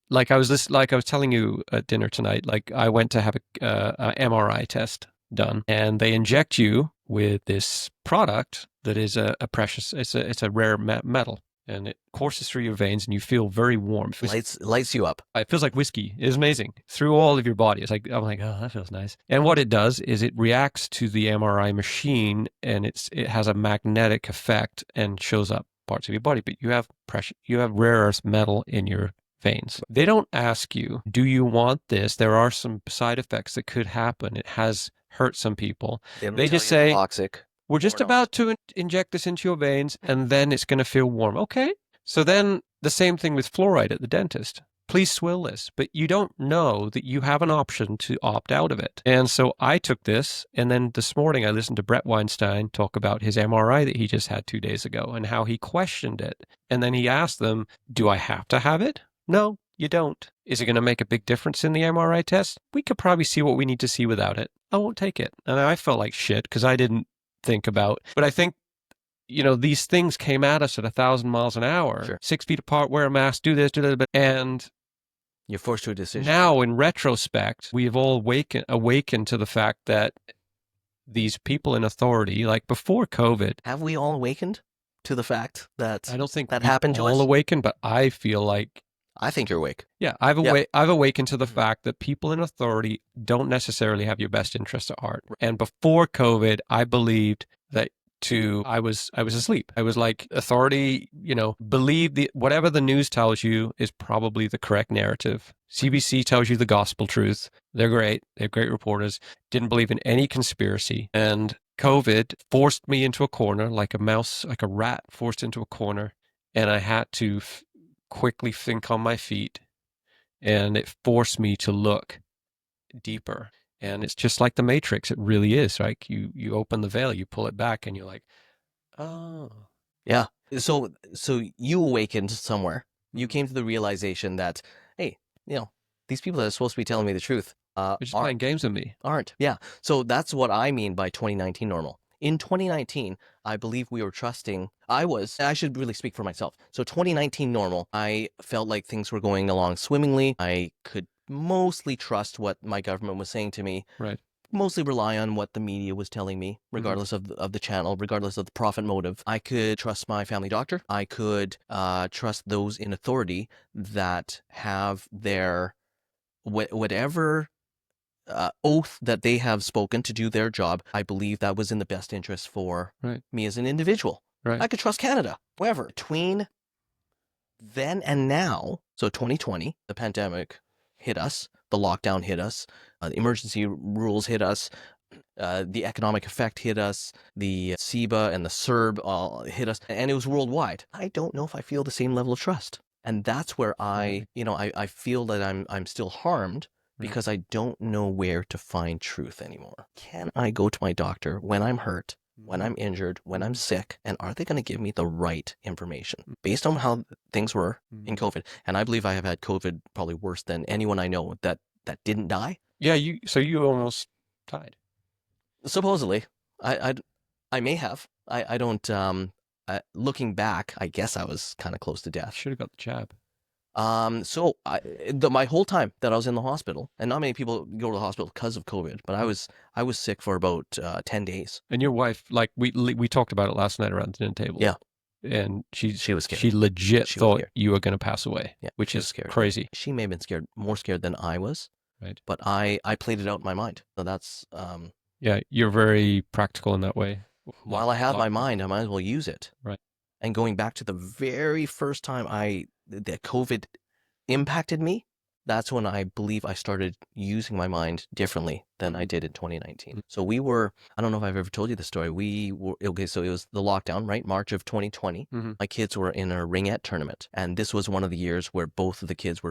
like I was telling you at dinner tonight, like I went to have a MRI test done, and they inject you with this product that is a precious, it's a rare metal. And it courses through your veins, and you feel very warm. Lights you up. It feels like whiskey. It's amazing through all of your body. It's like I'm like, oh, that feels nice. And what it does is it reacts to the MRI machine, and it has a magnetic effect and shows up parts of your body. But you have rare earth metal in your veins. They don't ask you, do you want this? There are some side effects that could happen. It has hurt some people. They just say toxic. We're just about to inject this into your veins, and then it's going to feel warm. Okay. So then the same thing with fluoride at the dentist. Please swill this, but you don't know that you have an option to opt out of it. And so I took this, and then this morning I listened to Brett Weinstein talk about his MRI that he just had 2 days ago and how he questioned it. And then he asked them, do I have to have it? No, you don't. Is it going to make a big difference in the MRI test? We could probably see what we need to see without it. I won't take it. And I felt like shit because I didn't think about, but I think, these things came at us at 1,000 miles an hour, Sure. 6 feet apart, wear a mask, do this, and you're forced to a decision. Now, in retrospect, we have all awakened to the fact that these people in authority, like before COVID, have we all awakened to the fact that I don't think that happened to us? All awakened, but I feel like I think you're awake. Yeah, I've awakened to the fact that people in authority don't necessarily have your best interest at heart. And before COVID, I believed that I was asleep. I was like, authority, believe whatever the news tells you is probably the correct narrative. CBC tells you the gospel truth. They're great. They're great reporters. Didn't believe in any conspiracy. And COVID forced me into a corner, like a mouse, like a rat forced into a corner. And I had to quickly think on my feet, and it forced me to look deeper. And it's just like the Matrix. It really is. Like you open the veil, you pull it back, and you're like, oh. Yeah. So you awakened somewhere. You came to the realization that, hey, these people that are supposed to be telling me the truth they're just playing games with me. Aren't. Yeah. So that's what I mean by 2019 normal. In 2019, I believe we were trusting. I should really speak for myself. So 2019 normal, I felt like things were going along swimmingly. I could mostly trust what my government was saying to me. Right. Mostly rely on what the media was telling me, regardless of the channel, regardless of the profit motive. I could trust my family doctor. I could trust those in authority that have their whatever oath that they have spoken to do their job. I believe that was in the best interest for me as an individual. Right. I could trust Canada. However, between then and now, so 2020, the pandemic hit us, the lockdown hit us, the emergency rules hit us, the economic effect hit us, the SIBA and the CERB hit us, and it was worldwide. I don't know if I feel the same level of trust. And that's where I feel that I'm still harmed, because I don't know where to find truth anymore. Can I go to my doctor when I'm hurt, when I'm injured, when I'm sick, and are they going to give me the right information based on how things were in COVID? And I believe I have had COVID probably worse than anyone I know that didn't die. Yeah, so you almost died. Supposedly. I may have. I don't, looking back, I guess I was kind of close to death. Should have got the jab. So my whole time that I was in the hospital, and not many people go to the hospital because of COVID, but I was sick for about 10 days. And your wife, like we talked about it last night around the dinner table. Yeah. And she was scared. She She thought was you were going to pass away. Yeah, which is scared. Crazy. She may have been more scared than I was. Right. But I played it out in my mind. So that's yeah, you're very practical in that way. while I have my mind, I might as well use it. Right. And going back to the very first time that COVID impacted me, that's when I believe I started using my mind differently than I did in 2019. Mm. So I don't know if I've ever told you the story. Okay, so it was the lockdown, right? March of 2020. Mm-hmm. My kids were in a ringette tournament. And this was one of the years where both of the kids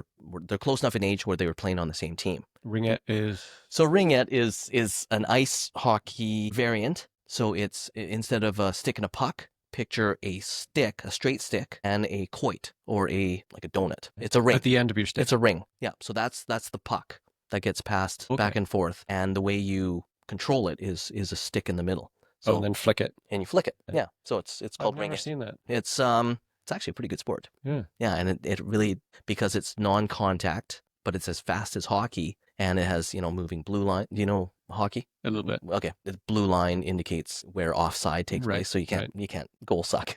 they're close enough in age where they were playing on the same team. Ringette is? So ringette is an ice hockey variant. So it's, instead of a stick and a puck, picture a straight stick, and a quoit, or like a donut. It's a ring. At the end of your stick. It's a ring. Yeah. So that's the puck that gets passed back and forth. And the way you control it is a stick in the middle. So, and then flick it. And you flick it. Yeah. So it's called I've never ringette. seen that. It's actually a pretty good sport. Yeah. Yeah. And it really, because it's non-contact, but it's as fast as hockey, and it has, moving blue line. Do you know hockey? A little bit. Okay. The blue line indicates where offside takes place, so you can't goal suck.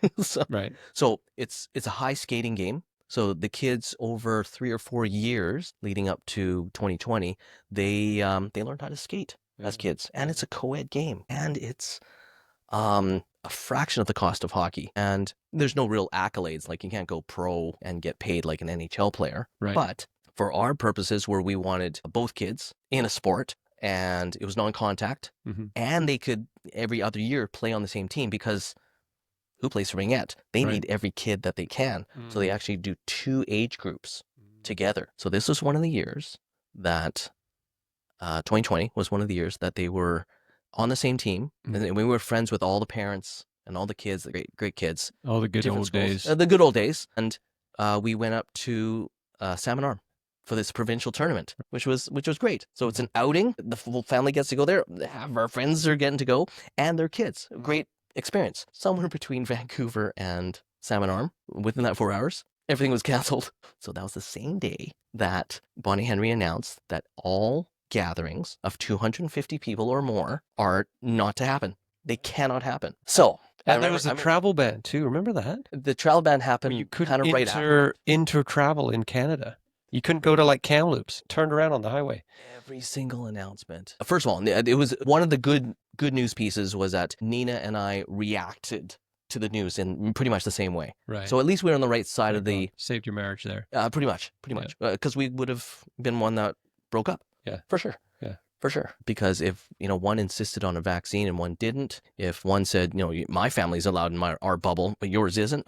So it's a high skating game. So the kids over 3 or 4 years leading up to 2020, they learned how to skate as kids, and it's a co-ed game, and it's a fraction of the cost of hockey, and there's no real accolades. Like, you can't go pro and get paid like an NHL player, but for our purposes, where we wanted both kids in a sport, and it was non-contact, and they could every other year play on the same team, because who plays ringette? They need every kid that they can. So they actually do 2 age groups together. So this was one of the years that 2020 was one of the years that they were on the same team, and we were friends with all the parents and all the kids, the great kids. All the good old days. The good old days. And we went up to Salmon Arm for this provincial tournament, which was great. So it's an outing. The full family gets to go there. Half of our friends are getting to go, and their kids. Great experience. Somewhere between Vancouver and Salmon Arm, within that 4 hours, everything was canceled. So that was the same day that Bonnie Henry announced that all gatherings of 250 people or more are not to happen. They cannot happen. So, and there was a travel ban too. Remember that? The travel ban happened. You couldn't enter travel in Canada. You couldn't go to like Kamloops, turned around on the highway. Every single announcement. First of all, it was one of the good news pieces was that Nina and I reacted to the news in pretty much the same way. Right. So at least we're on the right side of the... Saved your marriage there. Pretty much. Because we would have been one that broke up. Yeah. For sure. Yeah. For sure. Because if, one insisted on a vaccine and one didn't, if one said, my family's allowed in our bubble, but yours isn't.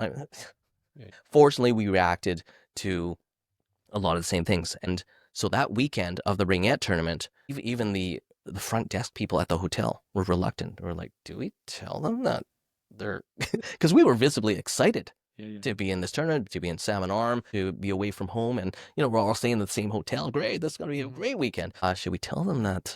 Fortunately, we reacted to a lot of the same things. And so that weekend of the ringette tournament, even the front desk people at the hotel were reluctant. We're like, do we tell them that they're... Because we were visibly excited to be in this tournament, to be in Salmon Arm, to be away from home. And, we're all staying in the same hotel. Great. This is going to be a great weekend. Should we tell them that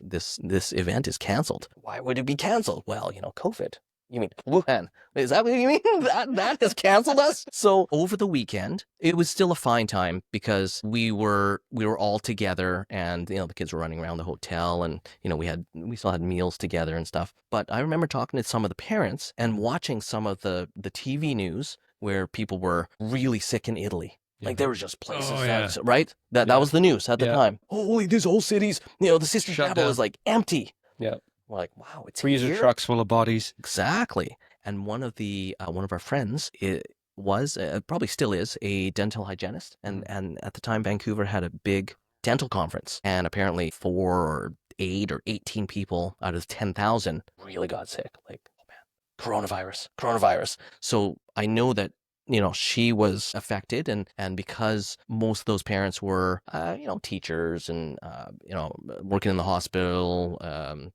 this event is canceled? Why would it be canceled? Well, COVID. You mean Wuhan? Is that what you mean? That has canceled us? So over the weekend, it was still a fine time because we were all together, and the kids were running around the hotel, and we still had meals together and stuff. But I remember talking to some of the parents and watching some of the TV news where people were really sick in Italy. Like, there was just places, right? That was the news at the time. Holy, these whole cities, the Sistine Chapel is like empty. Yeah. We're like, wow, it's freezer here? Trucks full of bodies. Exactly. And one of our friends was probably still is a dental hygienist, and at the time Vancouver had a big dental conference, and apparently 4 or 8 or 18 people out of 10,000 really got sick. Like, oh man, coronavirus. So I know that she was affected, and because most of those parents were, teachers and, working in the hospital,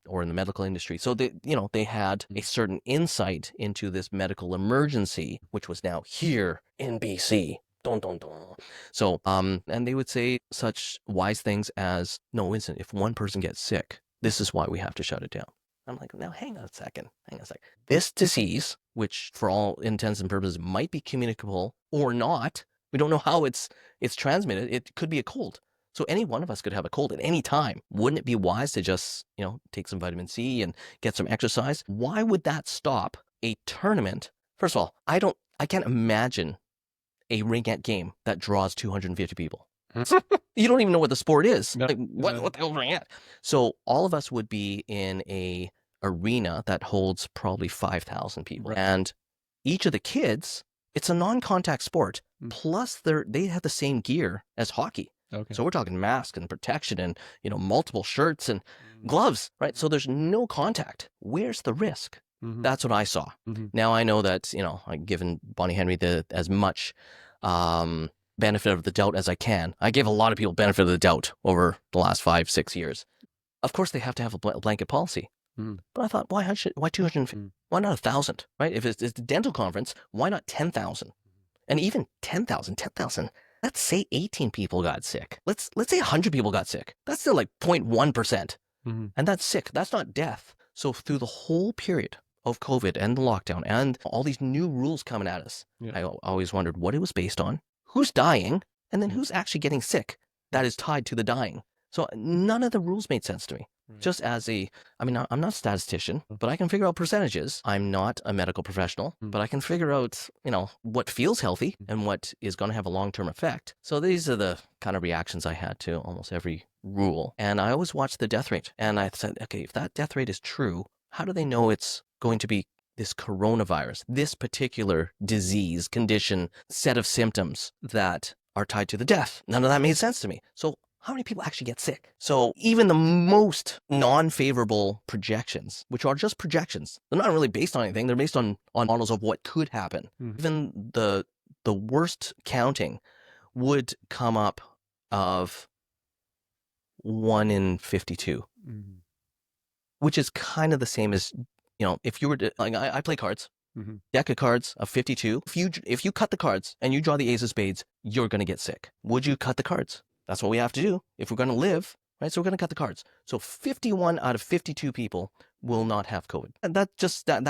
or in the medical industry. So they had a certain insight into this medical emergency, which was now here in BC. Dun, dun, dun. So, and they would say such wise things as, no, listen, if one person gets sick, this is why we have to shut it down. I'm like, now hang on a second. This disease, which for all intents and purposes might be communicable or not, we don't know how it's transmitted. It could be a cold. So any one of us could have a cold at any time. Wouldn't it be wise to just, take some vitamin C and get some exercise? Why would that stop a tournament? First of all, I can't imagine a ringette game that draws 250 people. You don't even know what the sport is. No. Like, what the hell is ringette? So all of us would be in a arena that holds probably 5,000 people. Right. And each of the kids, it's a non-contact sport. Mm. Plus, they have the same gear as hockey. Okay. So we're talking mask and protection and, multiple shirts and gloves, right? So there's no contact. Where's the risk? Mm-hmm. That's what I saw. Mm-hmm. Now I know that, I've given Bonnie Henry as much benefit of the doubt as I can. I gave a lot of people benefit of the doubt over the last 5-6 years. Of course, they have to have a blanket policy. Mm. But I thought, why 250? Why not 1,000, right? If it's a dental conference, why not 10,000? And even 10,000, let's say 18 people got sick. Let's say 100 people got sick. That's still like 0.1%. Mm-hmm. And that's sick. That's not death. So through the whole period of COVID and the lockdown and all these new rules coming at us, I always wondered what it was based on, who's dying, and then who's actually getting sick that is tied to the dying. So none of the rules made sense to me. Just as I'm not a statistician, but I can figure out percentages. I'm not a medical professional, but I can figure out, what feels healthy and what is going to have a long-term effect. So these are the kind of reactions I had to almost every rule. And I always watched the death rate. And I said, okay, if that death rate is true, how do they know it's going to be this coronavirus, this particular disease, condition, set of symptoms that are tied to the death? None of that made sense to me. So how many people actually get sick? So even the most non-favorable projections, which are just projections, they're not really based on anything. They're based on models of what could happen. Mm-hmm. Even the worst counting would come up of 1 in 52, which is kind of the same as, if you were to, like, I play cards. Deck of cards of 52. If you cut the cards and you draw the ace of spades, you're going to get sick. Would you cut the cards? That's what we have to do if we're going to live, right? So we're going to cut the cards. So 51 out of 52 people will not have COVID. And that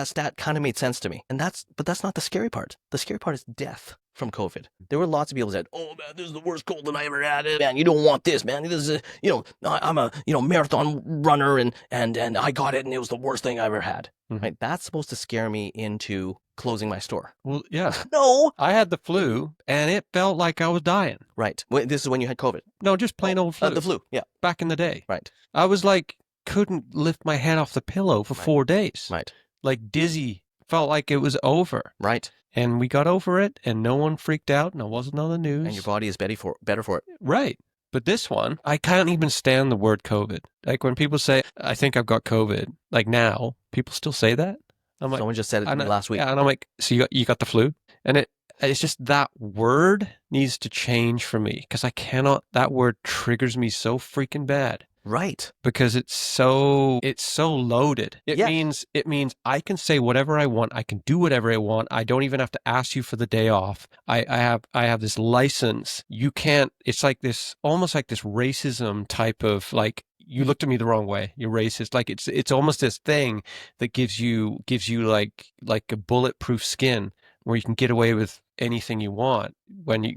stat kind of made sense to me. But that's not the scary part. The scary part is death from COVID. There were lots of people that said, "Oh man, this is the worst cold that I ever had. Man, you don't want this, man. This is I'm a marathon runner and I got it and it was the worst thing I ever had." Right? That's supposed to scare me into closing my store. Well, yeah. No. I had the flu and it felt like I was dying. Right. This is when you had COVID. No, just plain old flu. The flu, yeah. Back in the day. Right. I was like, couldn't lift my head off the pillow for 4 days. Right. Like dizzy. Felt like it was over. Right. And we got over it and no one freaked out and it wasn't on the news. And your body is better for it. Right. But this one, I can't even stand the word COVID. Like when people say, I think I've got COVID, like now, people still say that. I'm like, someone just said it to me last week. Yeah, and I'm like, so you got the flu? And it's just that word needs to change for me because that word triggers me so freaking bad. Right. Because it's so loaded. It means I can say whatever I want. I can do whatever I want. I don't even have to ask you for the day off. I have this license. You can't, it's like this, almost like this racism type of like, you looked at me the wrong way. You're racist. Like it's almost this thing that gives you like a bulletproof skin where you can get away with anything you want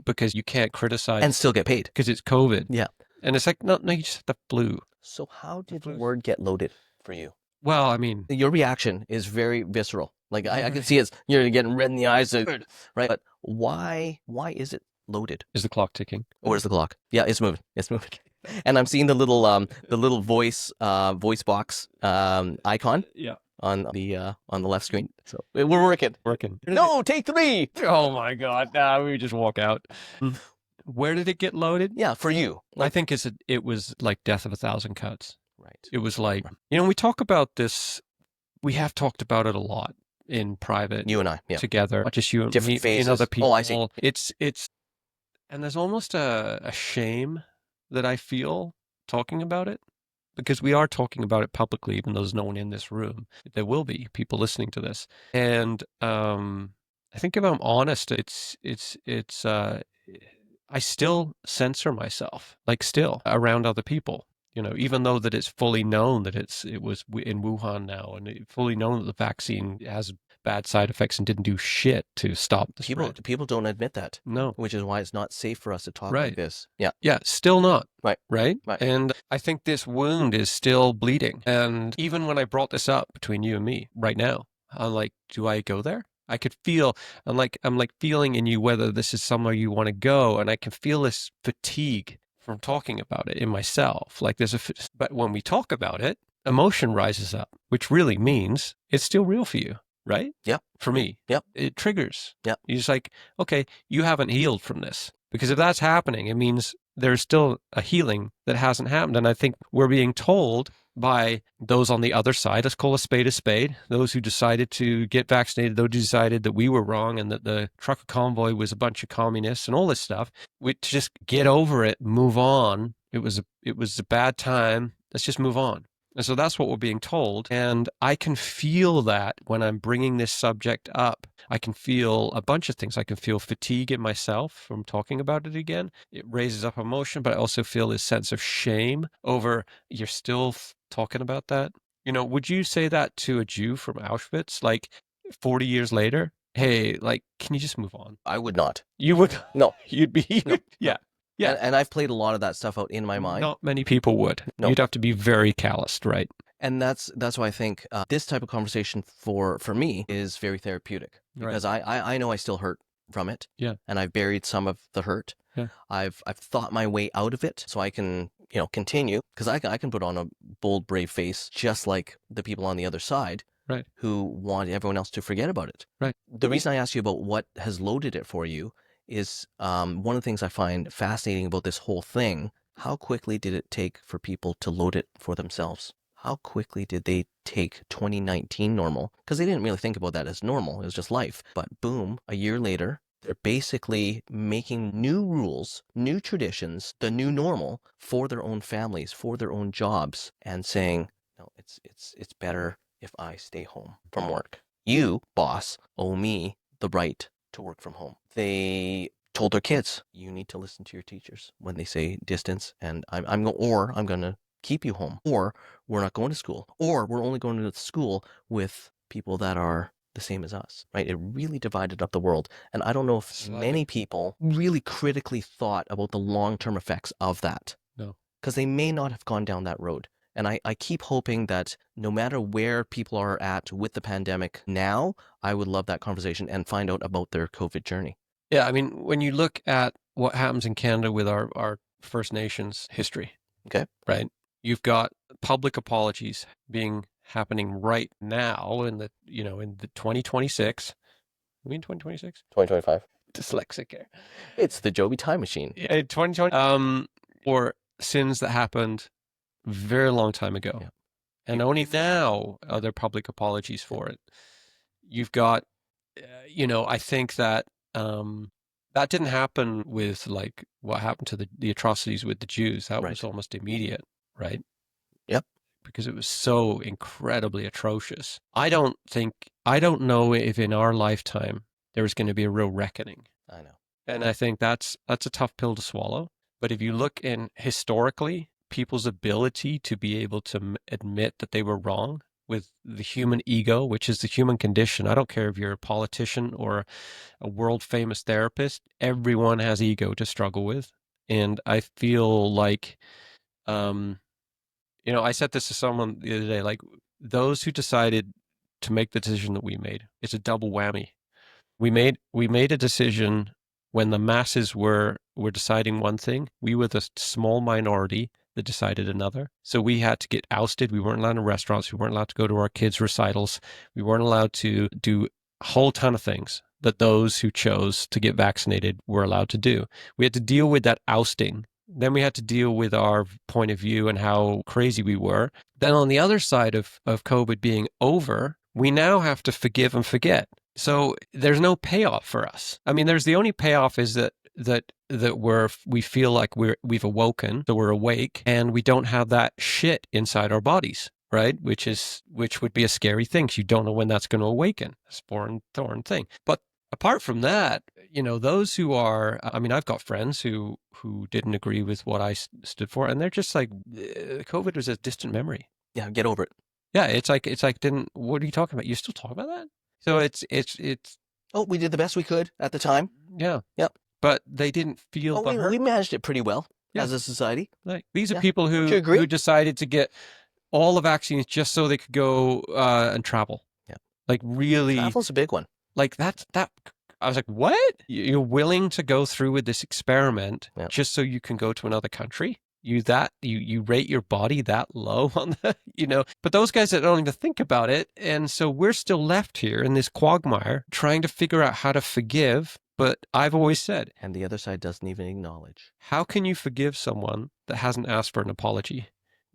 because you can't criticize and still get paid because it's COVID. Yeah. And it's like, no, you just had the flu. So how did the word get loaded for you? Well, I mean, your reaction is very visceral. Like I can see you're getting red in the eyes, right? But why is it loaded? Is the clock ticking? Or is the clock? Yeah, it's moving. And I'm seeing the little voice box icon. Yeah. On the left screen. So we're working. No, take 3. Oh my God! Nah, we just walk out. Where did it get loaded? Yeah, for you. I think it was like death of 1,000 cuts. Right. It was like, we talk about this. We have talked about it a lot in private. You and I, yeah. Together, not just you and different me, phases. and other people. Oh, I see. It's, and there's almost a shame that I feel talking about it. Because we are talking about it publicly, even though there's no one in this room. There will be people listening to this. And I think if I'm honest, I still censor myself, like still around other people, even though that it's fully known that it was in Wuhan now and it's fully known that the vaccine has bad side effects and didn't do shit to stop the spread. People don't admit that. No. Which is why it's not safe for us to talk like this. Yeah. Yeah, still not. Right. And I think this wound is still bleeding. And even when I brought this up between you and me right now, I'm like, do I go there? I could feel, I'm like feeling in you whether this is somewhere you want to go. And I can feel this fatigue from talking about it in myself. Like but when we talk about it, emotion rises up, which really means it's still real for you, right? Yep. For me, Yep. it triggers. Yep. You're just like, okay, you haven't healed from this. Because if that's happening, it means there's still a healing that hasn't happened. And I think we're being told by those on the other side, let's call a spade, those who decided to get vaccinated, those who decided that we were wrong and that the trucker convoy was a bunch of communists and all this stuff, we to just get over it, move on. It was a bad time. Let's just move on. And so that's what we're being told. And I can feel that when I'm bringing this subject up. I can feel a bunch of things. I can feel fatigue in myself from talking about it again. It raises up emotion, but I also feel this sense of shame over you're still talking about that. Would you say that to a Jew from Auschwitz, like 40 years later? Hey, like, can you just move on? I would not. You would? No. You'd be? No. Yeah. Yeah. And I've played a lot of that stuff out in my mind. Not many people would. No. You'd have to be very calloused, right? And that's why I think this type of conversation for me is very therapeutic, because I know I still hurt from it. Yeah. And I've buried some of the hurt. Yeah. I've thought my way out of it so I can, continue, because I can put on a bold, brave face just like the people on the other side. Right. Who want everyone else to forget about it. Right. The reason I asked you about what has loaded it for you is one of the things I find fascinating about this whole thing. How quickly did it take for people to load it for themselves? How quickly did they take 2019 normal? Because they didn't really think about that as normal. It was just life. But boom, a year later, they're basically making new rules, new traditions, the new normal for their own families, for their own jobs, and saying, no, it's better if I stay home from work. You, boss, owe me the right to work from home. They told their kids, you need to listen to your teachers when they say distance, and I'm going to keep you home, or we're not going to school, or we're only going to school with people that are the same as us, right? It really divided up the world. And I don't know if many people really critically thought about the long-term effects of that. No. Because they may not have gone down that road. And I keep hoping that no matter where people are at with the pandemic now, I would love that conversation and find out about their COVID journey. Yeah, I mean, when you look at what happens in Canada with our First Nations history, okay, right? You've got public apologies happening right now in the 2026. You mean 2026? 2025. Dyslexic here. It's the Joby time machine. Yeah, 2020. Or sins that happened very long time ago. Yeah. And only now are there public apologies for it. You've got, I think that that didn't happen with like what happened to the atrocities with the Jews. That was almost immediate, right? Yep. Because it was so incredibly atrocious. I don't know if in our lifetime there's going to be a real reckoning. I know. And I think that's a tough pill to swallow. But if you look in historically, people's ability to be able to admit that they were wrong with the human ego, which is the human condition. I don't care if you're a politician or a world famous therapist. Everyone has ego to struggle with. And I feel like, I said this to someone the other day, like those who decided to make the decision that we made, it's a double whammy. We made a decision when the masses were deciding one thing. We were the small minority that decided another. So we had to get ousted. We weren't allowed in restaurants. We weren't allowed to go to our kids' recitals. We weren't allowed to do a whole ton of things that those who chose to get vaccinated were allowed to do. We had to deal with that ousting. Then we had to deal with our point of view and how crazy we were. Then on the other side of COVID being over, we now have to forgive and forget. So there's no payoff for us. I mean, there's the only payoff is that we feel like we've awoken, so we're awake, and we don't have that shit inside our bodies, right? Which would be a scary thing. 'Cause you don't know when that's going to awaken. It's a foreign thing. But apart from that, those who are, I mean, I've got friends who didn't agree with what I stood for, and they're just like, COVID was a distant memory. Yeah, get over it. Yeah, it's like, what are you talking about? You still talk about that? So it's. Oh, we did the best we could at the time. Yeah. Yep. But they didn't feel the hurt. We managed it pretty well as a society. Like these are people who decided to get all the vaccines just so they could go and travel. Yeah. Like really. Travel's a big one. Like that. I was like, what? You're willing to go through with this experiment just so you can go to another country? you rate your body that low on the, but those guys that don't even think about it. And so we're still left here in this quagmire trying to figure out how to forgive. But I've always said, And the other side doesn't even acknowledge. how can you forgive someone that hasn't asked for an apology?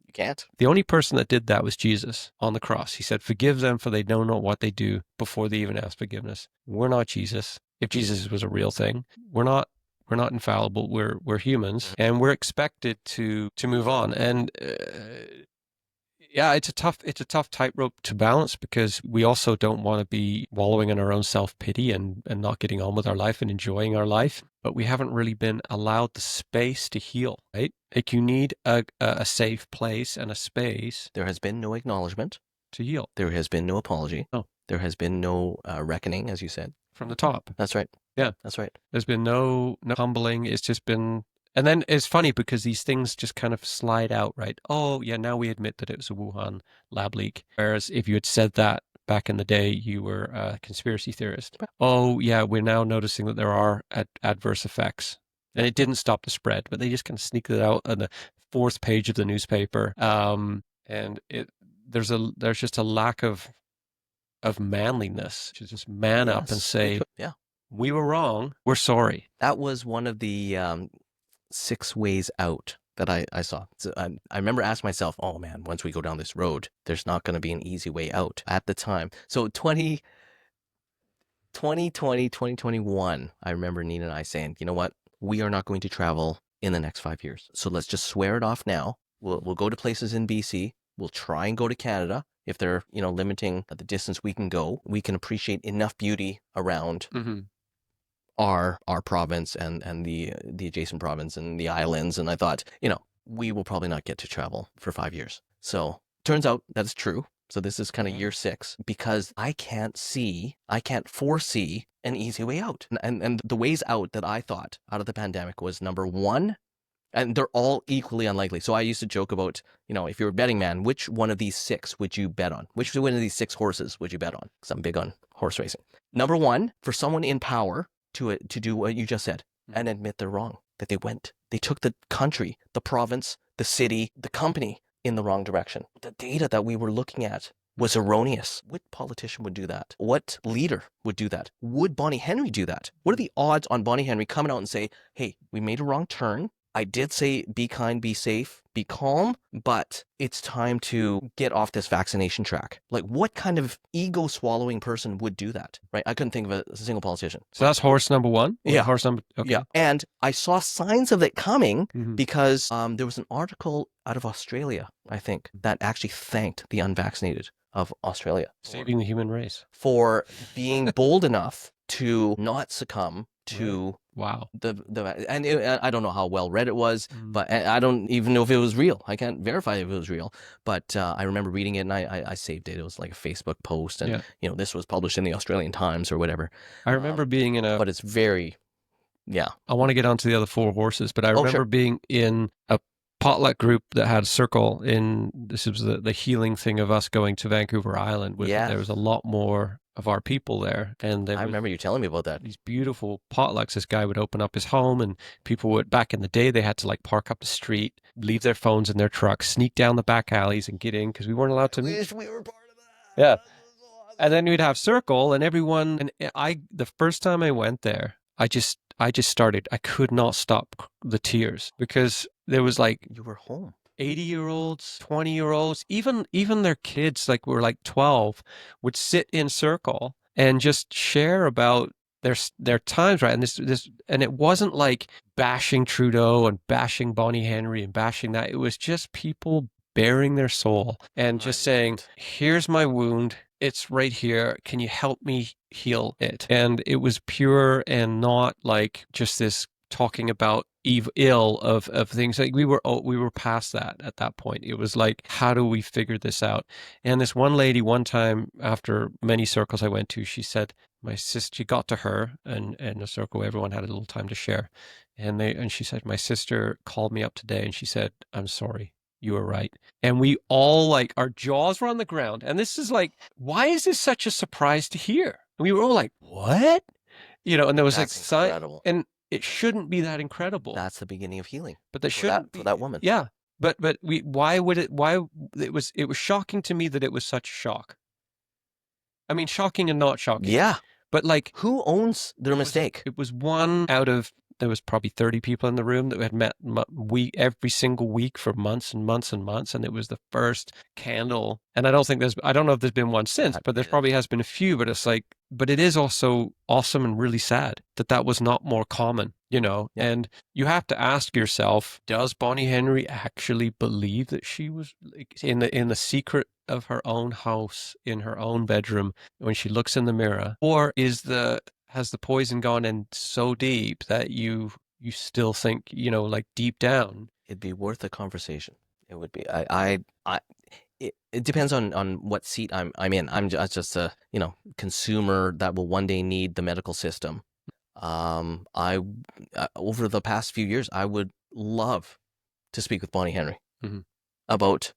You can't. The only person that did that was Jesus on the cross. He said, forgive them for they don't know what they do, before they even ask forgiveness. We're not Jesus. If Jesus was a real thing, we're not infallible. We're humans, and we're expected to move on. And yeah, it's a tough tightrope to balance, because we also don't want to be wallowing in our own self-pity and not getting on with our life and enjoying our life. But we haven't really been allowed the space to heal, right? Like, you need a safe place and a space There has been no acknowledgement. to heal. There has been no apology. No. There has been no reckoning, as you said. From the top. That's right. Yeah. That's right. There's been no humbling. It's just been, and then it's funny because these things just kind of slide out, right? Oh, yeah, now we admit that it was a Wuhan lab leak. Whereas if you had said that back in the day, you were a conspiracy theorist. Oh, yeah, we're now noticing that there are adverse effects. And it didn't stop the spread, but they just kind of sneaked it out on the fourth page of the newspaper. And there's just a lack of manliness to just man up and say, yeah, we were wrong. We're sorry. That was one of the 6 ways out that I saw. So I remember asking myself, oh man, once we go down this road, there's not going to be an easy way out at the time. So 2021, I remember Nina and I saying, you know what? We are not going to travel in the next 5 years. So let's just swear it off now. We'll go to places in BC. We'll try and go to Canada. If they're, limiting the distance we can go, we can appreciate enough beauty around our province and the adjacent province and the islands. And I thought, we will probably not get to travel for 5 years. So turns out that's true. So this is kind of year 6, because I can't foresee an easy way out. And the ways out that I thought out of the pandemic was, number 1, and they're all equally unlikely. So I used to joke about, if you're a betting man, which one of these 6 would you bet on? Which one of these 6 horses would you bet on? Because I'm big on horse racing. Number 1, for someone in power to do what you just said and admit they're wrong, that they took the country, the province, the city, the company in the wrong direction. The data that we were looking at was erroneous. What politician would do that? What leader would do that? Would Bonnie Henry do that? What are the odds on Bonnie Henry coming out and say, hey, we made a wrong turn. I did say be kind, be safe, be calm, but it's time to get off this vaccination track. Like, what kind of ego-swallowing person would do that, right? I couldn't think of a single politician. So that's horse number 1? Yeah. Horse number, okay. Yeah. And I saw signs of it coming because there was an article out of Australia, I think, that actually thanked the unvaccinated of Australia. Saving the human race. For being bold enough to not succumb to wow I don't know how well read it was, but I don't even know if it was real. I can't verify if it was real, but I remember reading it and I saved it. It was like a Facebook post, and this was published in the Australian Times or whatever. I remember being in but it's very, I want to get onto the other 4 horses, but I remember being in a potluck group that had a circle this was the healing thing of us going to Vancouver Island. There was a lot more of our people there, and I remember you telling me about that. These beautiful potlucks. This guy would open up his home, and people would, back in the day, they had to like park up the street, leave their phones in their trucks, sneak down the back alleys and get in because we weren't allowed to meet. Wish we were part of that. Yeah. And then we'd have circle, and everyone, and the first time I went there, I just started, I could not stop the tears, because there was like, you were home. 80-year-olds, 20-year-olds, even their kids, like were like 12, would sit in circle and just share about their times, right? And this, and it wasn't like bashing Trudeau and bashing Bonnie Henry and bashing that. It was just people bearing their soul and just saying, here's my wound. It's right here. Can you help me heal it? And it was pure and not like just this talking about ill of things. Like we were past that at that point. It was like, how do we figure this out? And this one lady, one time after many circles I went to, she said, my sister, she got to her and a circle where everyone had a little time to share. And she said, my sister called me up today and she said, I'm sorry. You were right. And we all, like, our jaws were on the ground. And this is like, why is this such a surprise to hear? And we were all like, what? And there was That's incredible. And it shouldn't be that incredible. That's the beginning of healing But that for that shouldn't for be. that woman. Yeah. But why would it, why, it was shocking to me that it was such a shock. I mean, shocking and not shocking. Yeah. But like, Who owns their mistake? it was one out of, there was probably 30 people in the room that had met every single week for months and months and months. And it was the first candle. And I don't know if there's been one since, but there probably has been a few, but it's like, but it is also awesome and really sad that that was not more common, you know? Yeah. And you have to ask yourself, does Bonnie Henry actually believe that she was like in the secret of her own house, in her own bedroom, when she looks in the mirror? Or has the poison gone in so deep that you still think, you know, like deep down? It'd be worth a conversation. It would be. It depends on what seat I'm in. I'm just a consumer that will one day need the medical system. I over the past few years, I would love to speak with Bonnie Henry Mhm. about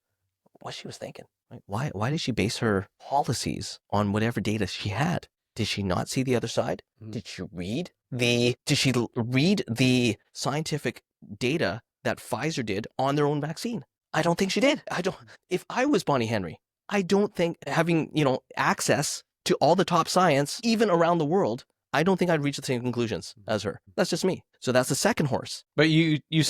what she was thinking. Right? Why did she base her policies on whatever data she had? Did she not see the other side? Mhm. Did she read the scientific data that Pfizer did on their own vaccine? I don't think she did. If I was Bonnie Henry, I don't think having, access to all the top science, even around the world, I don't think I'd reach the same conclusions as her. That's just me. So that's the second horse. But did you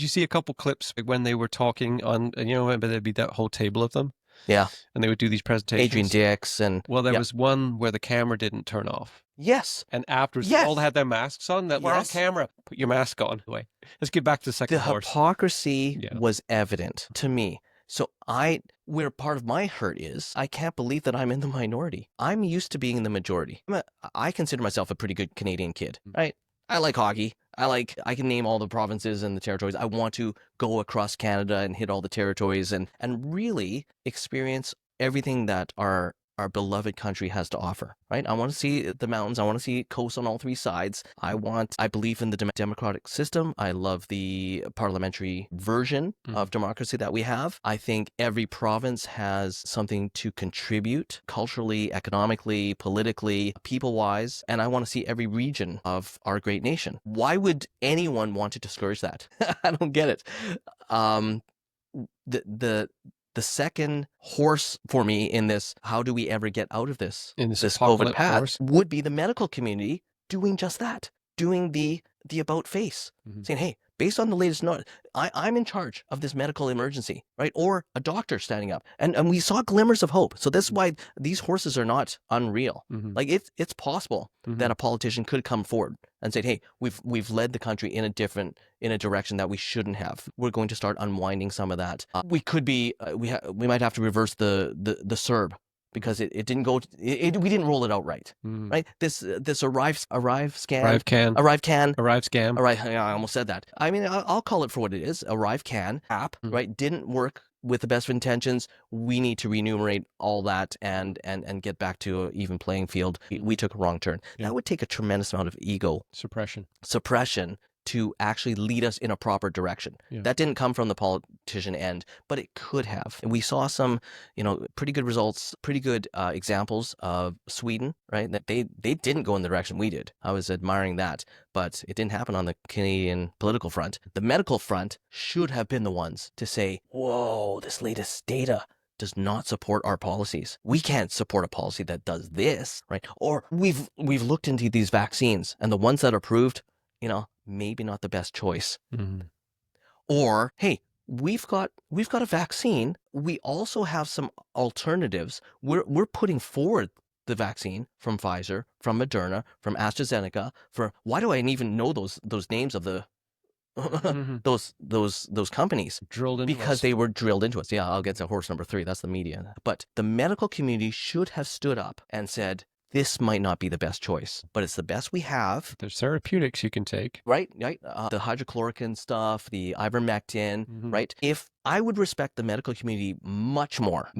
see a couple clips when they were talking on, you know, remember there'd be that whole table of them? Yeah. And they would do these presentations. Adrian Dix and Well, there was one where the camera didn't turn off. Yes. And afterwards, they all had their masks on. That we're on camera. Put your mask on. Anyway, let's get back to the second horse. The hypocrisy was evident to me. So where part of my hurt is, I can't believe that I'm in the minority. I'm used to being in the majority. I consider myself a pretty good Canadian kid, right? I like hockey. I can name all the provinces and the territories. I want to go across Canada and hit all the territories and really experience everything that our beloved country has to offer, right? I want to see the mountains. I want to see coast on all three sides. I believe in the democratic system. I love the parliamentary version of democracy that we have. I think every province has something to contribute culturally, economically, politically, people-wise, and I want to see every region of our great nation. Why would anyone want to discourage that? I don't get it. The second horse for me in this, how do we ever get out of this COVID path, would be the medical community doing just that, doing the about face, saying, hey, based on the latest note, I'm in charge of this medical emergency, right? Or a doctor standing up. And we saw glimmers of hope. So that's why these horses are not unreal. Like it's possible that a politician could come forward and say, hey, we've led the country in a direction that we shouldn't have. We're going to start unwinding some of that. We could be, we might have to reverse the CERB because it didn't go, we didn't roll it out right, right? This arrive can, I almost said that. I mean, I'll call it for what it is. Arrive can app, right? Didn't work with the best of intentions. We need to remunerate all that and get back to an even playing field. We took a wrong turn. That would take a tremendous amount of ego suppression to actually lead us in a proper direction. That didn't come from the politician end, but it could have. And we saw some, pretty good results, pretty good examples of Sweden, right? That they didn't go in the direction we did. I was admiring that, but it didn't happen on the Canadian political front. The medical front should have been the ones to say, whoa, this latest data does not support our policies. We can't support a policy that does this, right? Or we've looked into these vaccines and the ones that are approved, maybe not the best choice. Or, hey, we've got a vaccine. We also have some alternatives. We're putting forward the vaccine from Pfizer, from Moderna, from AstraZeneca. Why do I even know those names of the those companies? Because they were drilled into us. Yeah, I'll get to horse number 3. That's the media. But the medical community should have stood up and said, this might not be the best choice, but it's the best we have. There's therapeutics you can take. Right? The hydrochloroquine stuff, the ivermectin, right? If I would respect the medical community much more,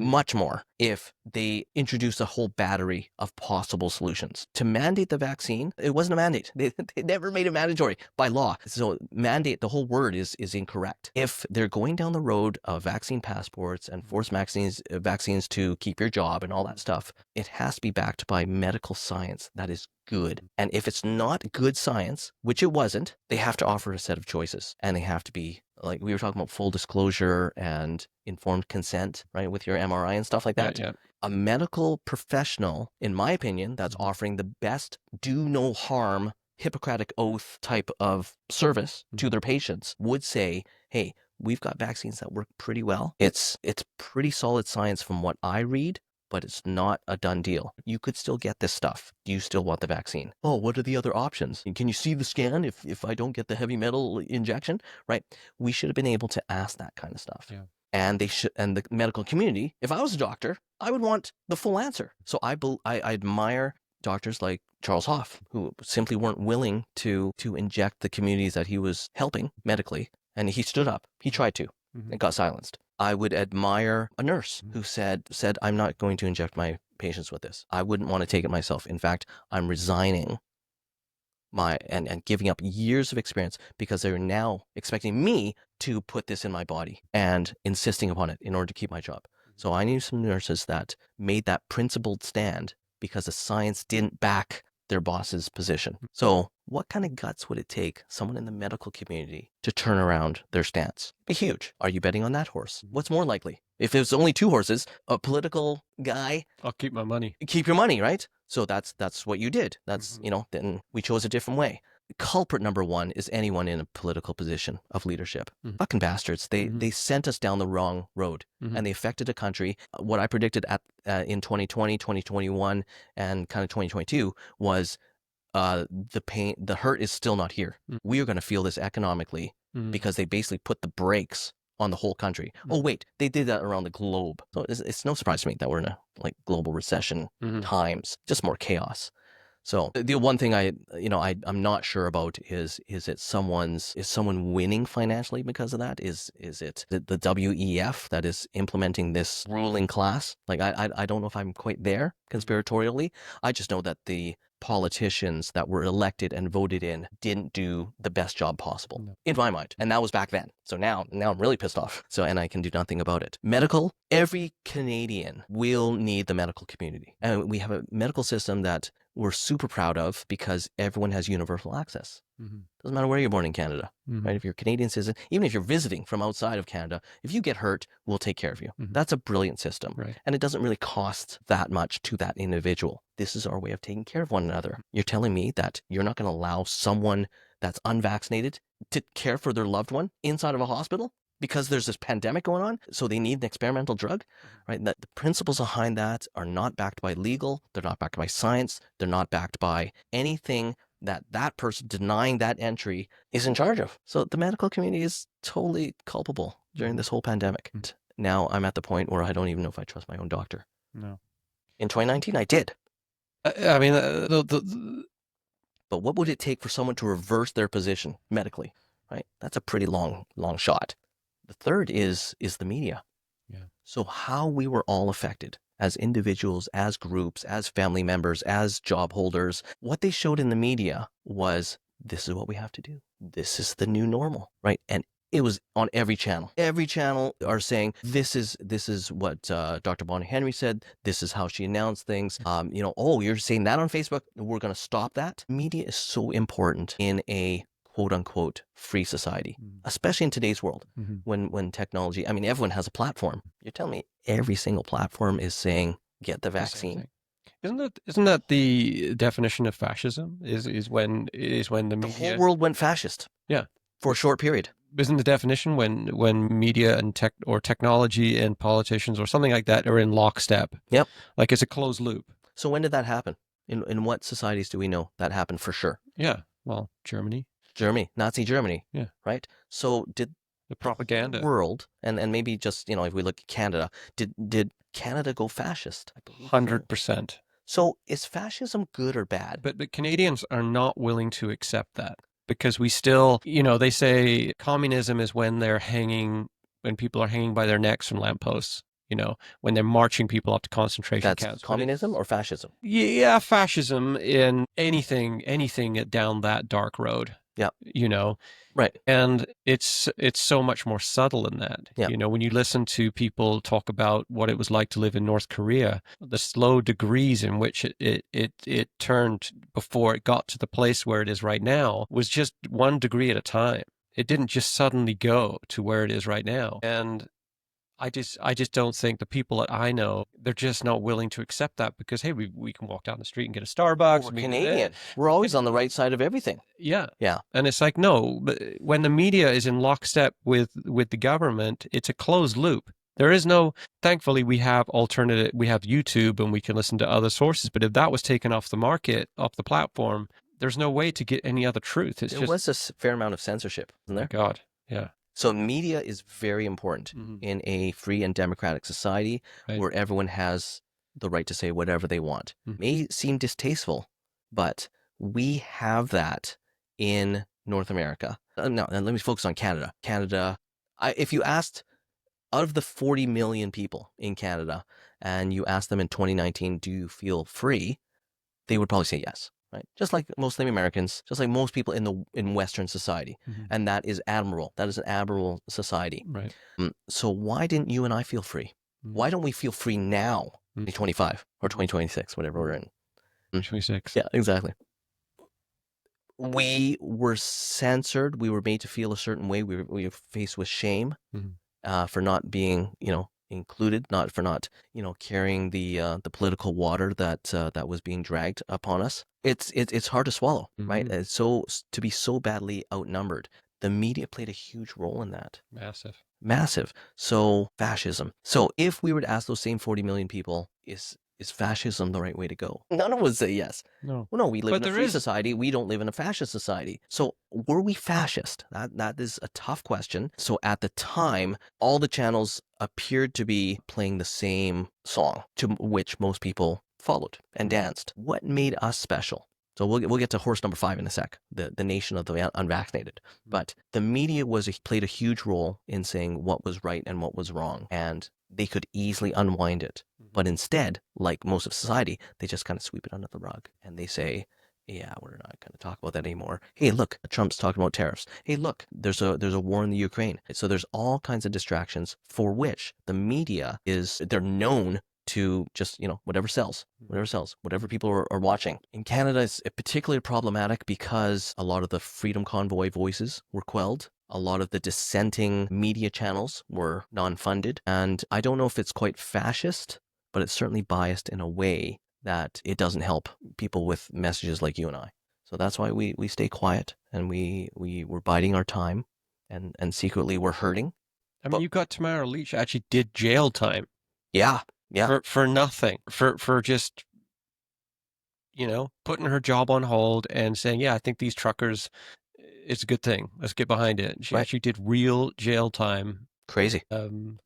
if they introduce a whole battery of possible solutions. To mandate the vaccine, it wasn't a mandate. They never made it mandatory by law. So mandate, the whole word is incorrect. If they're going down the road of vaccine passports and forced vaccines to keep your job and all that stuff, it has to be backed by medical science that is good. And if it's not good science, which it wasn't, they have to offer a set of choices, and they have to be, like we were talking about, full disclosure and informed consent, right, with your MRI and stuff like that. Yeah. A medical professional, in my opinion, that's offering the best do no harm Hippocratic oath type of service to their patients would say, hey, we've got vaccines that work pretty well. It's pretty solid science from what I read, but it's not a done deal. You could still get this stuff. Do you still want the vaccine? Oh, what are the other options? Can you see the scan if I don't get the heavy metal injection? Right? We should have been able to ask that kind of stuff. Yeah. And the medical community, if I was a doctor, I would want the full answer. So I admire doctors like Charles Hoff, who simply weren't willing to inject the communities that he was helping medically. And he stood up. He tried to. It got silenced. I would admire a nurse who said, I'm not going to inject my patients with this. I wouldn't want to take it myself. In fact, I'm resigning and giving up years of experience because they're now expecting me to put this in my body and insisting upon it in order to keep my job. So I knew some nurses that made that principled stand because the science didn't back their boss's position. So what kind of guts would it take someone in the medical community to turn around their stance? Be huge. Are you betting on that horse? What's more likely? If there's only two horses, a political guy, I'll keep my money. Keep your money, right? So that's what you did. That's, then we chose a different way. Culprit number one is anyone in a political position of leadership. Fucking bastards. They sent us down the wrong road and they affected a country. What I predicted in 2020, 2021, and kind of 2022 was the hurt is still not here. We are going to feel this economically because they basically put the brakes on the whole country. Oh, wait, they did that around the globe. So it's no surprise to me that we're in a global recession times, just more chaos. So the one thing I'm not sure about is someone winning financially because of that? Is it the WEF that is implementing this ruling class? I don't know if I'm quite there conspiratorially. I just know that the politicians that were elected and voted in didn't do the best job possible in my mind. And that was back then. So now I'm really pissed off. And I can do nothing about it. Medical, every Canadian will need the medical community. And we have a medical system that we're super proud of because everyone has universal access. Doesn't matter where you're born in Canada, right? If you're a Canadian citizen, even if you're visiting from outside of Canada, if you get hurt, we'll take care of you. That's a brilliant system. Right. And it doesn't really cost that much to that individual. This is our way of taking care of one another. You're telling me that you're not going to allow someone that's unvaccinated to care for their loved one inside of a hospital because there's this pandemic going on, so they need an experimental drug, right? That the principles behind that are not backed by legal, they're not backed by science, they're not backed by anything that person denying that entry is in charge of. So the medical community is totally culpable during this whole pandemic. Now I'm at the point where I don't even know if I trust my own doctor. No. In 2019, I did. I mean, But what would it take for someone to reverse their position medically, right? That's a pretty long shot. The third is the media. Yeah. So how we were all affected as individuals, as groups, as family members, as job holders, what they showed in the media was, this is what we have to do. This is the new normal, right? And it was on every channel. Every channel are saying, this is what Dr. Bonnie Henry said. This is how she announced things. Oh, you're saying that on Facebook? We're going to stop that. Media is so important in a quote unquote free society, especially in today's world when technology, I mean, everyone has a platform. You're telling me every single platform is saying, get the vaccine. Isn't that the definition of fascism? Is when the media, the whole world went fascist. Yeah. For a short period. Isn't the definition when media and technology and politicians or something like that are in lockstep? Yep. Like it's a closed loop. So when did that happen? In what societies do we know that happened for sure? Yeah. Well, Germany, Nazi Germany. Yeah. Right. So did the propaganda world and maybe just if we look at Canada, did Canada go fascist? 100%. So is fascism good or bad? But Canadians are not willing to accept that because we still, they say communism is when they're hanging when people are hanging by their necks from lampposts, when they're marching people up to concentration That's camps. communism or fascism? Yeah, fascism in anything down that dark road, Yeah. you know. Right. And it's so much more subtle than that. Yeah. When you listen to people talk about what it was like to live in North Korea, the slow degrees in which it turned before it got to the place where it is right now was just 1 degree at a time. It didn't just suddenly go to where it is right now. And I just don't think the people that I know, they're just not willing to accept that because, hey, we can walk down the street and get a Starbucks. We're Canadian. We're always on the right side of everything. Yeah. Yeah. And it's like, no, but when the media is in lockstep with the government, it's a closed loop. There is no, thankfully we have YouTube and we can listen to other sources. But if that was taken off the market, off the platform, there's no way to get any other truth. There was a fair amount of censorship, wasn't there? God. Yeah. So media is very important in a free and democratic society where everyone has the right to say whatever they want. May seem distasteful, but we have that in North America. No, let me focus on Canada. Canada, if you asked out of the 40 million people in Canada and you asked them in 2019, do you feel free? They would probably say yes. Right, just like Muslim Americans, just like most people in Western society, and that is admirable. That is an admirable society. Right. So why didn't you and I feel free? Why don't we feel free now, 2025 or 2026, whatever we're in? 26. Yeah, exactly. We were censored. We were made to feel a certain way. We were faced with shame for not being, included, not carrying the political water that was being dragged upon us. It's hard to swallow, right? It's to be so badly outnumbered. The media played a huge role in that. Massive. So fascism. So if we were to ask those same 40 million people, is fascism the right way to go? None of us would say yes. No. Well, no, we live in a free society. We don't live in a fascist society. So were we fascist? That is a tough question. So at the time, all the channels appeared to be playing the same song to which most people followed and danced. What made us special? So we'll get to horse number 5 in a sec, the nation of the unvaccinated. But the media played a huge role in saying what was right and what was wrong, and they could easily unwind it. But instead, like most of society, they just kind of sweep it under the rug and they say, yeah, we're not going to talk about that anymore. Hey, look, Trump's talking about tariffs. Hey, look, there's a war in the Ukraine. So there's all kinds of distractions for which the media they're known to just, whatever sells, whatever people are watching. In Canada, it's particularly problematic because a lot of the Freedom Convoy voices were quelled. A lot of the dissenting media channels were non-funded. And I don't know if it's quite fascist, but it's certainly biased in a way that it doesn't help people with messages like you and I. So that's why we stay quiet and we're biding our time and secretly we're hurting. I mean, you got Tamara Leach actually did jail time. Yeah. Yeah. For nothing. For just, putting her job on hold and saying, yeah, I think these truckers, it's a good thing. Let's get behind it. She actually did real jail time. Crazy.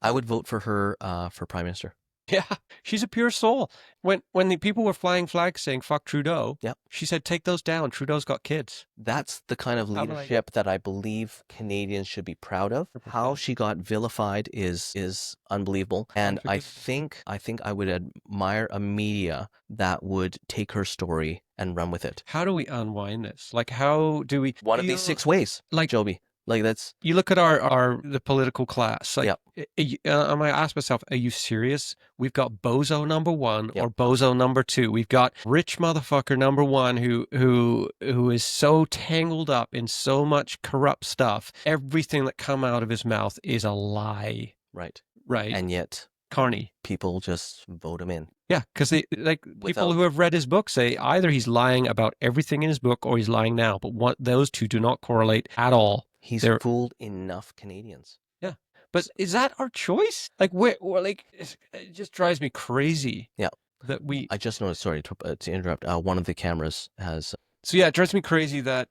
I would vote for her for Prime Minister. Yeah, she's a pure soul. When the people were flying flags saying "fuck Trudeau," she said, "Take those down. Trudeau's got kids." That's the kind of leadership that I believe Canadians should be proud of. 100%. How she got vilified is unbelievable, and I think I would admire a media that would take her story and run with it. How do we unwind this? Like, how do we? One of these 6 ways, like Joby. Like that's you look at the political class. Like, I might ask myself, are you serious? We've got bozo number 1 or bozo number 2. We've got rich motherfucker number 1 who is so tangled up in so much corrupt stuff. Everything that come out of his mouth is a lie. Right. Right. And yet, Carney. People just vote him in. Yeah, because people who have read his book say either he's lying about everything in his book or he's lying now. But those two do not correlate at all. He's fooled enough Canadians. Yeah. But is that our choice? Like, it just drives me crazy. Yeah. That I just noticed, sorry to interrupt, one of the cameras has... So yeah, it drives me crazy that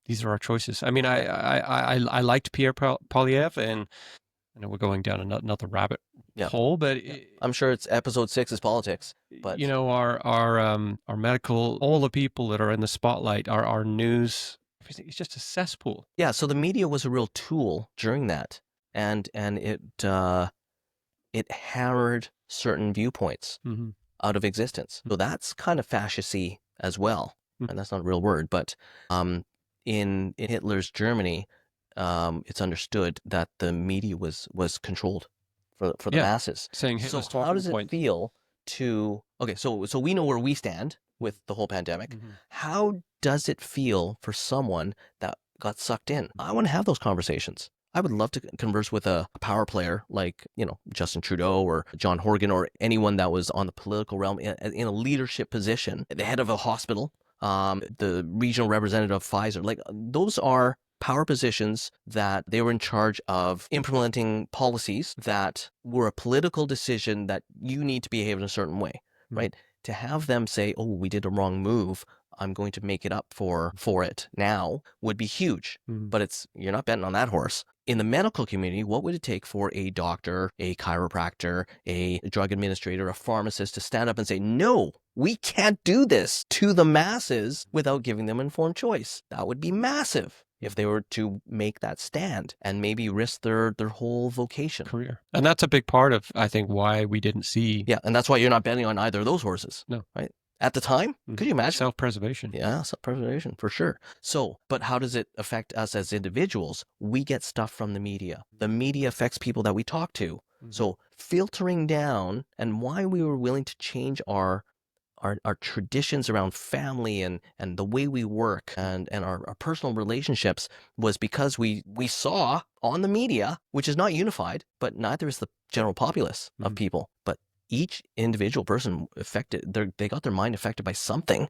these are our choices. I mean, I liked Pierre Poilievre, and I know we're going down another rabbit hole, but... I'm sure it's episode 6 is politics, but... our medical, all the people that are in the spotlight, our news It's just a cesspool. Yeah, so the media was a real tool during that, and it hammered certain viewpoints Mm-hmm. out of existence. So that's kind of fascisty as well, Mm. and that's not a real word, but in Hitler's Germany, it's understood that the media was controlled for the Yeah, masses. saying So Hitler's how talking does it points. feel to okay? So we know where we stand with the whole pandemic. Mm-hmm. How does it feel for someone that got sucked in? I want to have those conversations. I would love to converse with a power player like, Justin Trudeau or John Horgan or anyone that was on the political realm in a leadership position, the head of a hospital, the regional representative of Pfizer. Like, those are power positions that they were in charge of implementing policies that were a political decision that you need to behave in a certain way, right? To have them say, oh, we did a wrong move, I'm going to make it up for it now, would be huge. But you're not betting on that horse. In the medical community, what would it take for a doctor, a chiropractor, a drug administrator, a pharmacist to stand up and say, no, we can't do this to the masses without giving them informed choice? That would be massive if they were to make that stand and maybe risk their whole vocation. Career. And that's a big part of, I think, why we didn't see. Yeah, and that's why you're not betting on either of those horses. No. Right? At the time, could you imagine? Self-preservation. Yeah, self-preservation, for sure. So, but how does it affect us as individuals? We get stuff from the media. The media affects people that we talk to. So filtering down, and why we were willing to change our traditions around family and the way we work and our personal relationships was because we saw on the media, which is not unified, but neither is the general populace of people, but each individual person affected, they got their mind affected by something.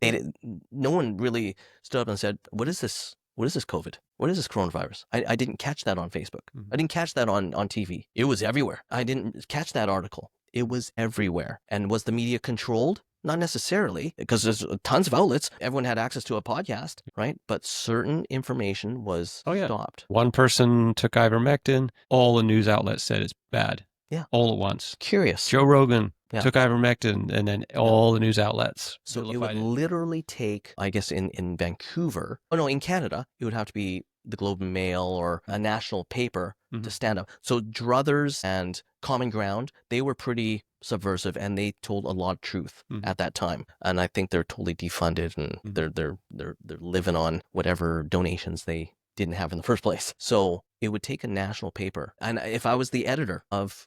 No one really stood up and said, what is this? What is this COVID? What is this coronavirus? I didn't catch that on Facebook. I didn't catch that on TV. It was everywhere. I didn't catch that article. It was everywhere. And was the media controlled? Not necessarily, because there's tons of outlets. Everyone had access to a podcast, right? But certain information was stopped. One person took ivermectin. All the news outlets said it's bad. Yeah. All at once. Curious. Joe Rogan took ivermectin, and then all the news outlets. So it would literally take, I guess, in Vancouver, in Canada, it would have to be the Globe and Mail or a national paper to stand up. So Druthers and Common Ground, they were pretty subversive, and they told a lot of truth at that time. And I think they're totally defunded, and they're living on whatever donations they didn't have in the first place. So it would take a national paper. And if I was the editor of,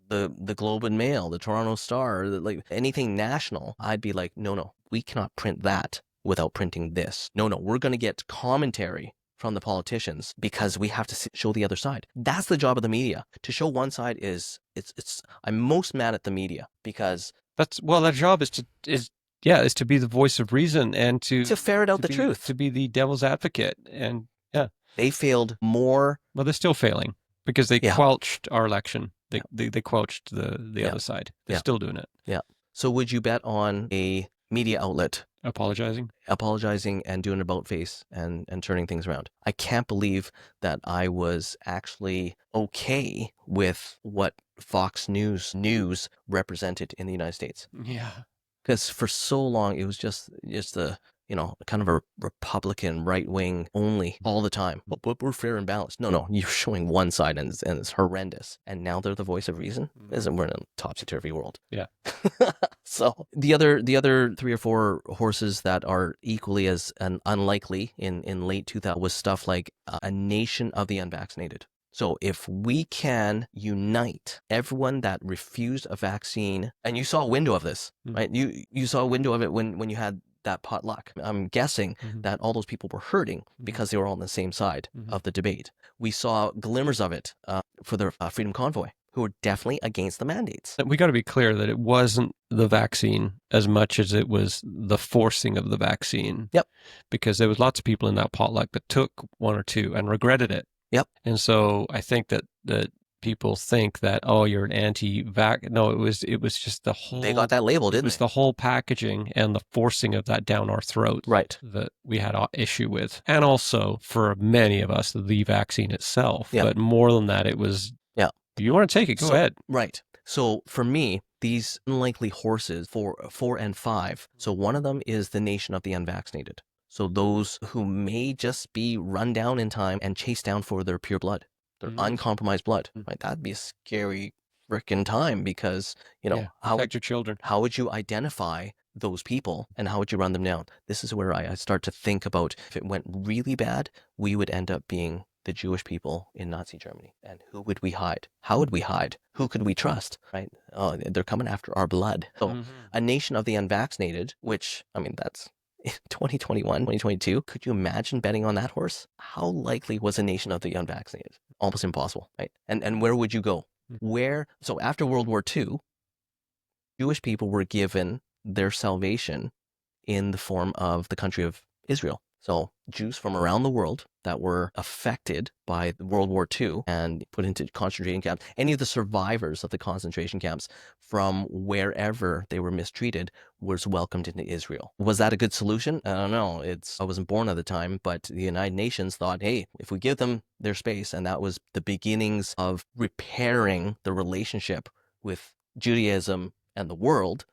the Globe and Mail, the Toronto Star, like anything national, I'd be like, no, we cannot print that without printing this. No, we're going to get commentary from the politicians because we have to show the other side. That's the job of the media. To show one side I'm most mad at the media because their job is to be the voice of reason and to ferret out the truth, to be the devil's advocate. And they failed more. Well, they're still failing because they quelched our election. They quelched the other side. They're still doing it. Yeah. So would you bet on a media outlet apologizing and doing an about face and turning things around? I can't believe that I was actually okay with what Fox News represented in the United States. Yeah. Because for so long, it was just the, kind of a Republican right wing only all the time. But we're fair and balanced. No, you're showing one side and it's horrendous. And now they're the voice of reason. We're in a topsy-turvy world. Yeah. So the other 3 or 4 horses that are equally as unlikely in late 2000 was stuff like a nation of the unvaccinated. So if we can unite everyone that refused a vaccine, and you saw a window of this, right? You saw a window of it when you had that potluck. I'm guessing that all those people were hurting because they were all on the same side of the debate. We saw glimmers of it for the Freedom Convoy, who were definitely against the mandates. We got to be clear that it wasn't the vaccine as much as it was the forcing of the vaccine. Yep. Because there was lots of people in that potluck that took 1 or 2 and regretted it. Yep. And so I think that people think that, oh, you're an anti-vax. No, it was just the whole... They got that label, didn't they? It was the whole packaging and the forcing of that down our throats that we had an issue with. And also, for many of us, the vaccine itself. Yep. But more than that, it was, if you want to take it, go ahead. Right. So for me, these unlikely horses, 4 and 5, so one of them is the nation of the unvaccinated. So those who may just be run down in time and chased down for their pure blood, their uncompromised blood, right? That'd be a scary freaking time because, Yeah, protect your children. how would you identify those people and how would you run them down? This is where I start to think about if it went really bad, we would end up being the Jewish people in Nazi Germany. And who would we hide? How would we hide? Who could we trust, right? Oh, they're coming after our blood. So a nation of the unvaccinated, which, I mean, that's 2021, 2022. Could you imagine betting on that horse? How likely was a nation of the unvaccinated? Almost impossible, right? And where would you go? So after World War II, Jewish people were given their salvation in the form of the country of Israel. So Jews from around the world that were affected by World War II and put into concentration camps, any of the survivors of the concentration camps from wherever they were mistreated was welcomed into Israel. Was that a good solution? I don't know. I wasn't born at the time, but the United Nations thought, hey, if we give them their space, and that was the beginnings of repairing the relationship with Judaism and the world,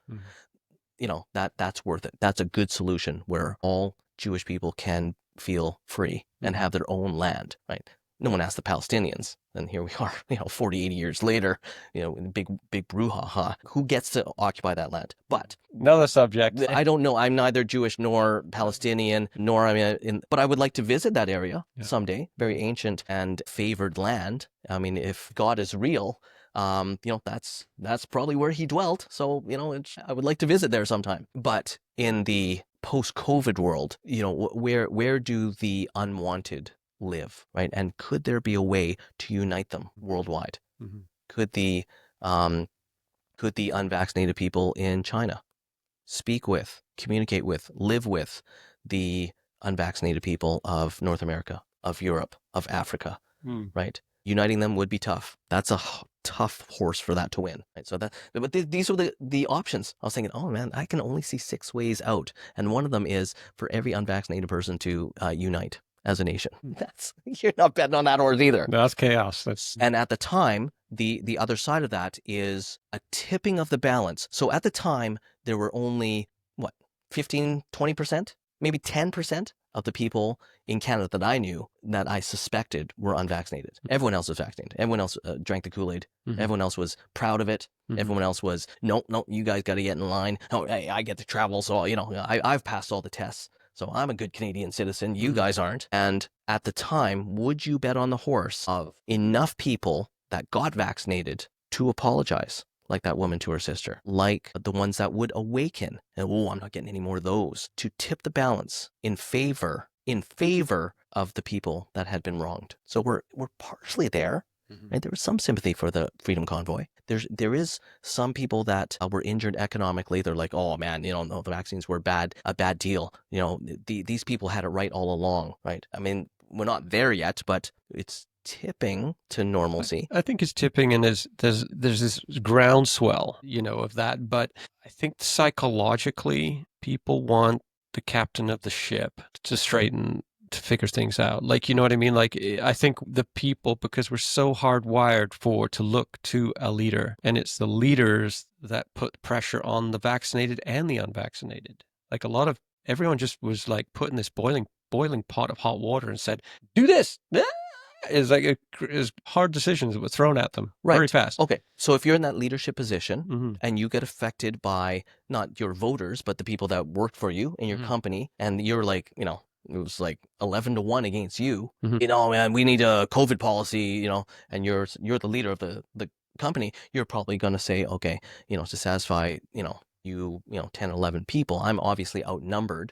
that's worth it. That's a good solution where all Jewish people can feel free and have their own land, right? No one asked the Palestinians. And here we are, 40, 80 years later, big brouhaha. Who gets to occupy that land? But another subject. I don't know. I'm neither Jewish nor Palestinian, nor but I would like to visit that area someday. Very ancient and favored land. I mean, if God is real, that's probably where he dwelt. So, I would like to visit there sometime. But in the post-COVID world, where do the unwanted live, right? And could there be a way to unite them worldwide? Could the unvaccinated people in China speak with, communicate with, live with the unvaccinated people of North America, of Europe, of Africa, right? Uniting them would be tough. That's a tough horse for that to win, right? So these are the options. I was thinking, oh man, I can only see 6 ways out, and one of them is for every unvaccinated person to unite as a nation. You're not betting on that horse either. That's chaos. And at the time, the other side of that is a tipping of the balance. So at the time, there were only 15, 20%, maybe 10% of the people in Canada that I knew that I suspected were unvaccinated. Everyone else was vaccinated. Everyone else drank the Kool-Aid. Everyone else was proud of it. Everyone else was, no, you guys got to get in line. Oh, hey, I get to travel, so I've passed all the tests. So I'm a good Canadian citizen. You guys aren't. And at the time, would you bet on the horse of enough people that got vaccinated to apologize? Like that woman to her sister, like the ones that would awaken and, I'm not getting any more of those, to tip the balance in favor of the people that had been wronged. So we're partially there, right? There was some sympathy for the Freedom Convoy. There is some people that were injured economically. They're like, oh man, no, the vaccines were a bad deal. These people had it right all along, right? I mean, we're not there yet, but it's tipping to normalcy. I think it's tipping, and there's this groundswell, of that. But I think psychologically, people want the captain of the ship to figure things out. Like, you know what I mean? Like, I think the people, because we're so hardwired to look to a leader, and it's the leaders that put pressure on the vaccinated and the unvaccinated. Like everyone just was like put in this boiling pot of hot water and said, do this. Is like hard decisions that were thrown at them very fast. Okay, so if you're in that leadership position and you get affected by not your voters, but the people that worked for you in your company, and you're like, it was like 11-1 against you, man, we need a COVID policy, and you're the leader of the company, you're probably going to say, okay, to satisfy, 10, 11 people, I'm obviously outnumbered.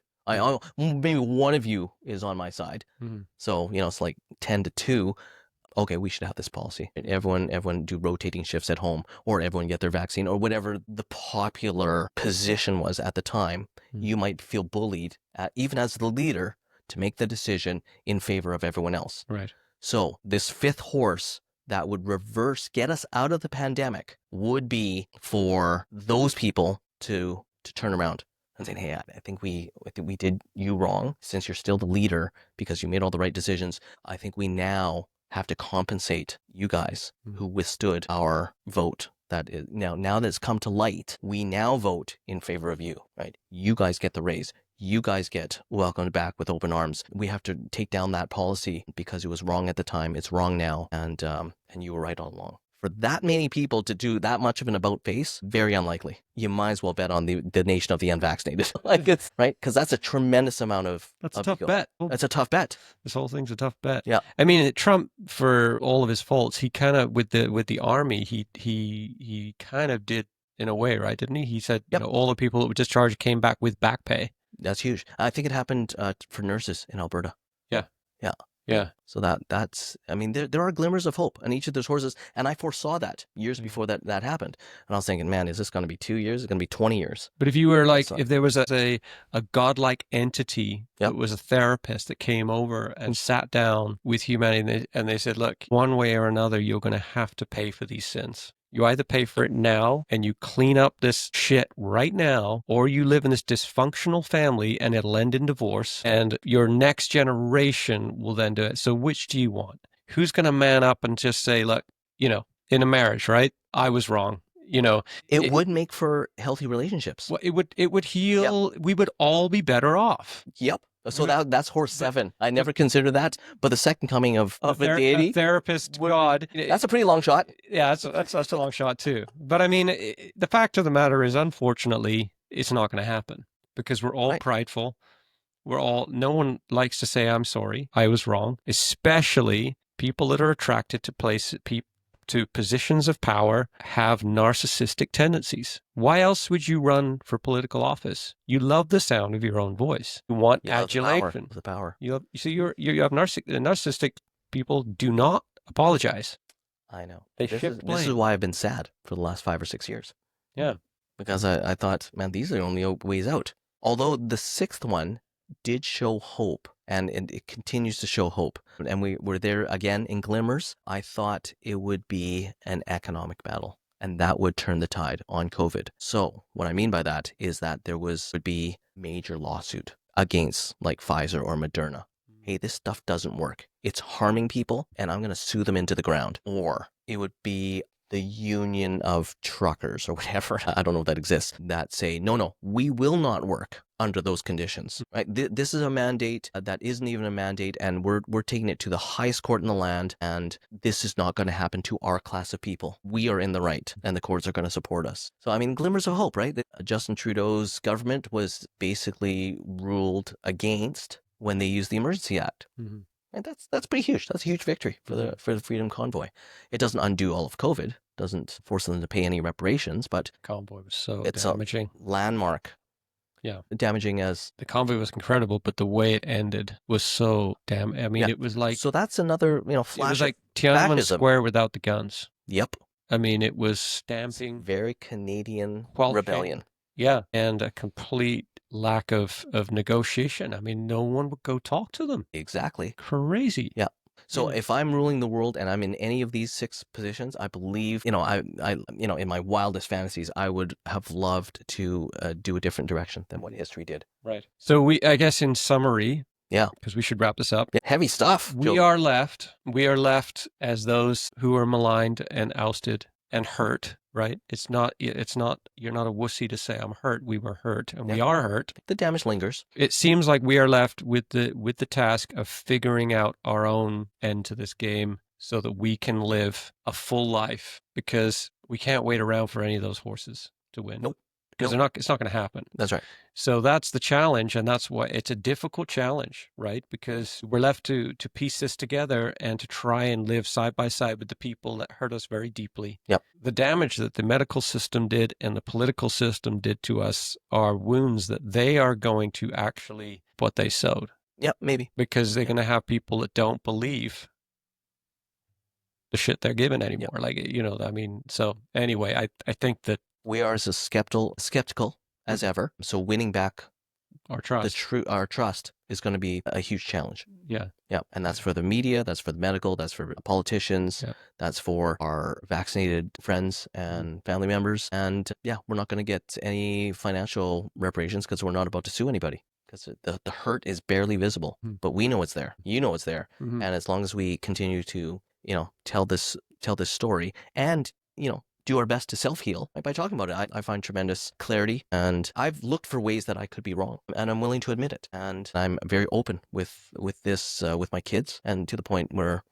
Maybe one of you is on my side. So, it's like 10-2. Okay, we should have this policy. Everyone do rotating shifts at home, or everyone get their vaccine, or whatever the popular position was at the time. You might feel bullied, even as the leader, to make the decision in favor of everyone else. Right. So this fifth horse that would get us out of the pandemic would be for those people to turn around and saying, hey, I think we did you wrong. Since you're still the leader because you made all the right decisions, I think we now have to compensate you guys who withstood our vote. That is now that it's come to light, we now vote in favor of you, right? You guys get the raise. you guys get welcomed back with open arms. We have to take down that policy because it was wrong at the time. It's wrong now, and you were right all along. For that many people to do that much of an about face, very unlikely. You might as well bet on the nation of the unvaccinated. Like it's right, because that's a tremendous amount of. That's a tough bet. That's a tough bet. This whole thing's a tough bet. Yeah. I mean, Trump, for all of his faults, he kind of with the army, he kind of did in a way, right? Didn't he? He said, Yep. all the people that were discharged came back with back pay. That's huge. I think it happened for nurses in Alberta. Yeah. Yeah. Yeah. So that's, I mean, there are glimmers of hope on each of those horses. And I foresaw that years before that happened. And I was thinking, man, is this going to be 2 years? Is it going to be 20 years? But if you were like, if there was a godlike entity that was a therapist that came over and sat down with humanity and they said, look, one way or another, you're going to have to pay for these sins. You either pay for it now and you clean up this shit right now, or you live in this dysfunctional family and it'll end in divorce and your next generation will then do it. So which do you want? Who's going to man up and just say, look, in a marriage, right? I was wrong. It would make for healthy relationships. Well, it would heal. Yep. We would all be better off. Yep. So that's horse 7. I never considered that, but the second coming of the deity, therapist, God, that's a pretty long shot. Yeah, that's a long shot too. But I mean, the fact of the matter is, unfortunately, it's not going to happen because we're all prideful. No one likes to say, I'm sorry, I was wrong, especially people that are attracted to positions of power have narcissistic tendencies. Why else would you run for political office? You love the sound of your own voice. You want adulation. The power. You have narcissistic people do not apologize. I know. This is why I've been sad for the last 5 or 6 years. Yeah. Because I thought, man, these are the only ways out. Although the 6th one did show hope, and it continues to show hope. And we were there again in glimmers. I thought it would be an economic battle, and that would turn the tide on COVID. So what I mean by that is that there would be major lawsuit against like Pfizer or Moderna. Hey, this stuff doesn't work. It's harming people, and I'm going to sue them into the ground. Or it would be the union of truckers or whatever, I don't know if that exists, that say, no, we will not work under those conditions. Right? This is a mandate that isn't even a mandate, and we're taking it to the highest court in the land, and this is not going to happen to our class of people. We are in the right, and the courts are going to support us. So, I mean, glimmers of hope, right? Justin Trudeau's government was basically ruled against when they used the Emergency Act. Mm-hmm. And that's pretty huge. That's a huge victory for the Freedom Convoy. It doesn't undo all of COVID, doesn't force them to pay any reparations, but convoy was so it's damaging. A landmark. Yeah, damaging as the convoy was incredible, but the way it ended was so damn. I mean, it was like so. That's another flash. It was like Tiananmen Square without the guns. Yep. I mean, it was stamping very Canadian rebellion. Yeah, and a complete lack of negotiation. I mean, no one would go talk to them. Exactly. Crazy. Yeah. So if I'm ruling the world and I'm in any of these 6 positions, I believe, I in my wildest fantasies, I would have loved to do a different direction than what history did. Right. So I guess in summary, yeah, because we should wrap this up. Yeah, heavy stuff. We are left as those who are maligned and ousted and hurt, right? It's not, you're not a wussy to say I'm hurt. We were hurt and we are hurt. The damage lingers. It seems like we are left with the task of figuring out our own end to this game so that we can live a full life, because we can't wait around for any of those horses to win. Nope. Because it's not going to happen. That's right. So that's the challenge, and that's why it's a difficult challenge, right? Because we're left to piece this together and to try and live side by side with the people that hurt us very deeply. Yep. The damage that the medical system did and the political system did to us are wounds that they are going to actually what they sowed. Yep, maybe. Because they're going to have people that don't believe the shit they're given anymore. Yep. Like, I mean, so anyway, I think that we are as skeptical as ever. So winning back our trust, our trust is going to be a huge challenge. Yeah. Yeah. And that's for the media, that's for the medical, that's for politicians, that's for our vaccinated friends and family members. And we're not going to get any financial reparations because we're not about to sue anybody, because the hurt is barely visible, but we know it's there. You know it's there. And as long as we continue to, tell this story and, do our best to self-heal by talking about it. I find tremendous clarity, and I've looked for ways that I could be wrong, and I'm willing to admit it. And I'm very open with this with my kids, and to the point where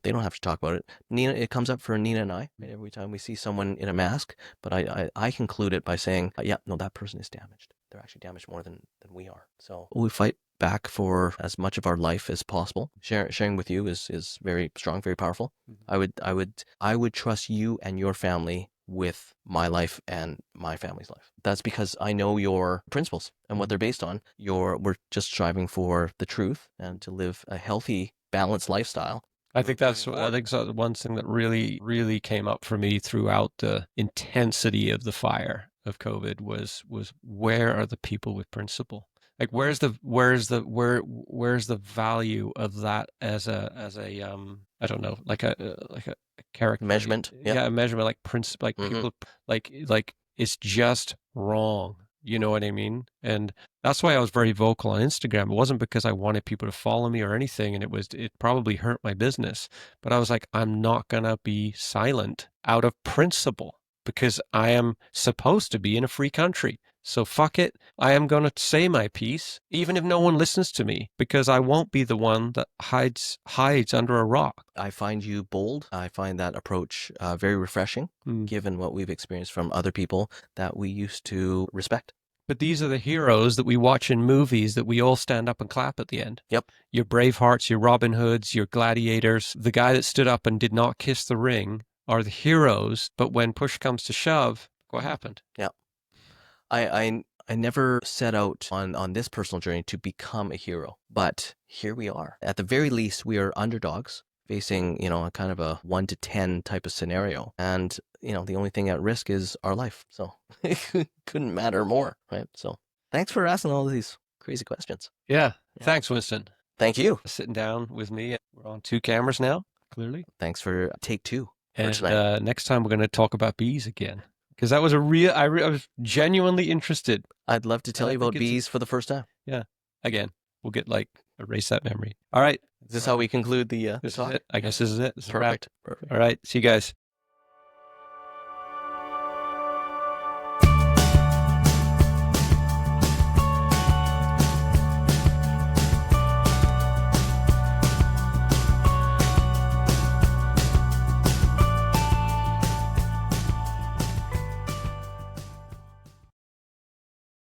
they don't have to talk about it. Nina, it comes up for Nina and I every time we see someone in a mask, but I conclude it by saying, yeah, no, that person is damaged. They're actually damaged more than we are. So we fight back for as much of our life as possible. Sharing with you is very strong, very powerful. I would trust you and your family with my life and my family's life. That's because I know your principles and what they're based on. We're just striving for the truth and to live a healthy, balanced lifestyle. I think that's one thing that really, really came up for me throughout the intensity of the fire of COVID was where are the people with principle? Like where's the value of that as a I don't know, like a character measurement? Yeah, a measurement, like principle, like people like it's just wrong. You know what I mean? And that's why I was very vocal on Instagram. It wasn't because I wanted people to follow me or anything, and it probably hurt my business. But I was like, I'm not gonna be silent out of principle because I am supposed to be in a free country. So fuck it. I am gonna say my piece, even if no one listens to me, because I won't be the one that hides under a rock. I find you bold. I find that approach very refreshing, given what we've experienced from other people that we used to respect. But these are the heroes that we watch in movies that we all stand up and clap at the end. Yep. Your Bravehearts, your Robin Hoods, your Gladiators, the guy that stood up and did not kiss the ring are the heroes. But when push comes to shove, what happened? Yeah. I never set out on this personal journey to become a hero, but here we are. At the very least, we are underdogs facing, a kind of a 1 to 10 type of scenario. And, the only thing at risk is our life. So it couldn't matter more, right? So thanks for asking all of these crazy questions. Yeah. Thanks, Winston. Thank you. Sitting down with me. We're on 2 cameras now, clearly. Thanks for take 2 for and tonight. Next time we're going to talk about bees again. Because that was I was genuinely interested. I'd love to tell you about bees for the first time. Yeah. Again, we'll erase that memory. All right. Is this how we conclude the talk? I guess this is it. Perfect. All right. See you guys.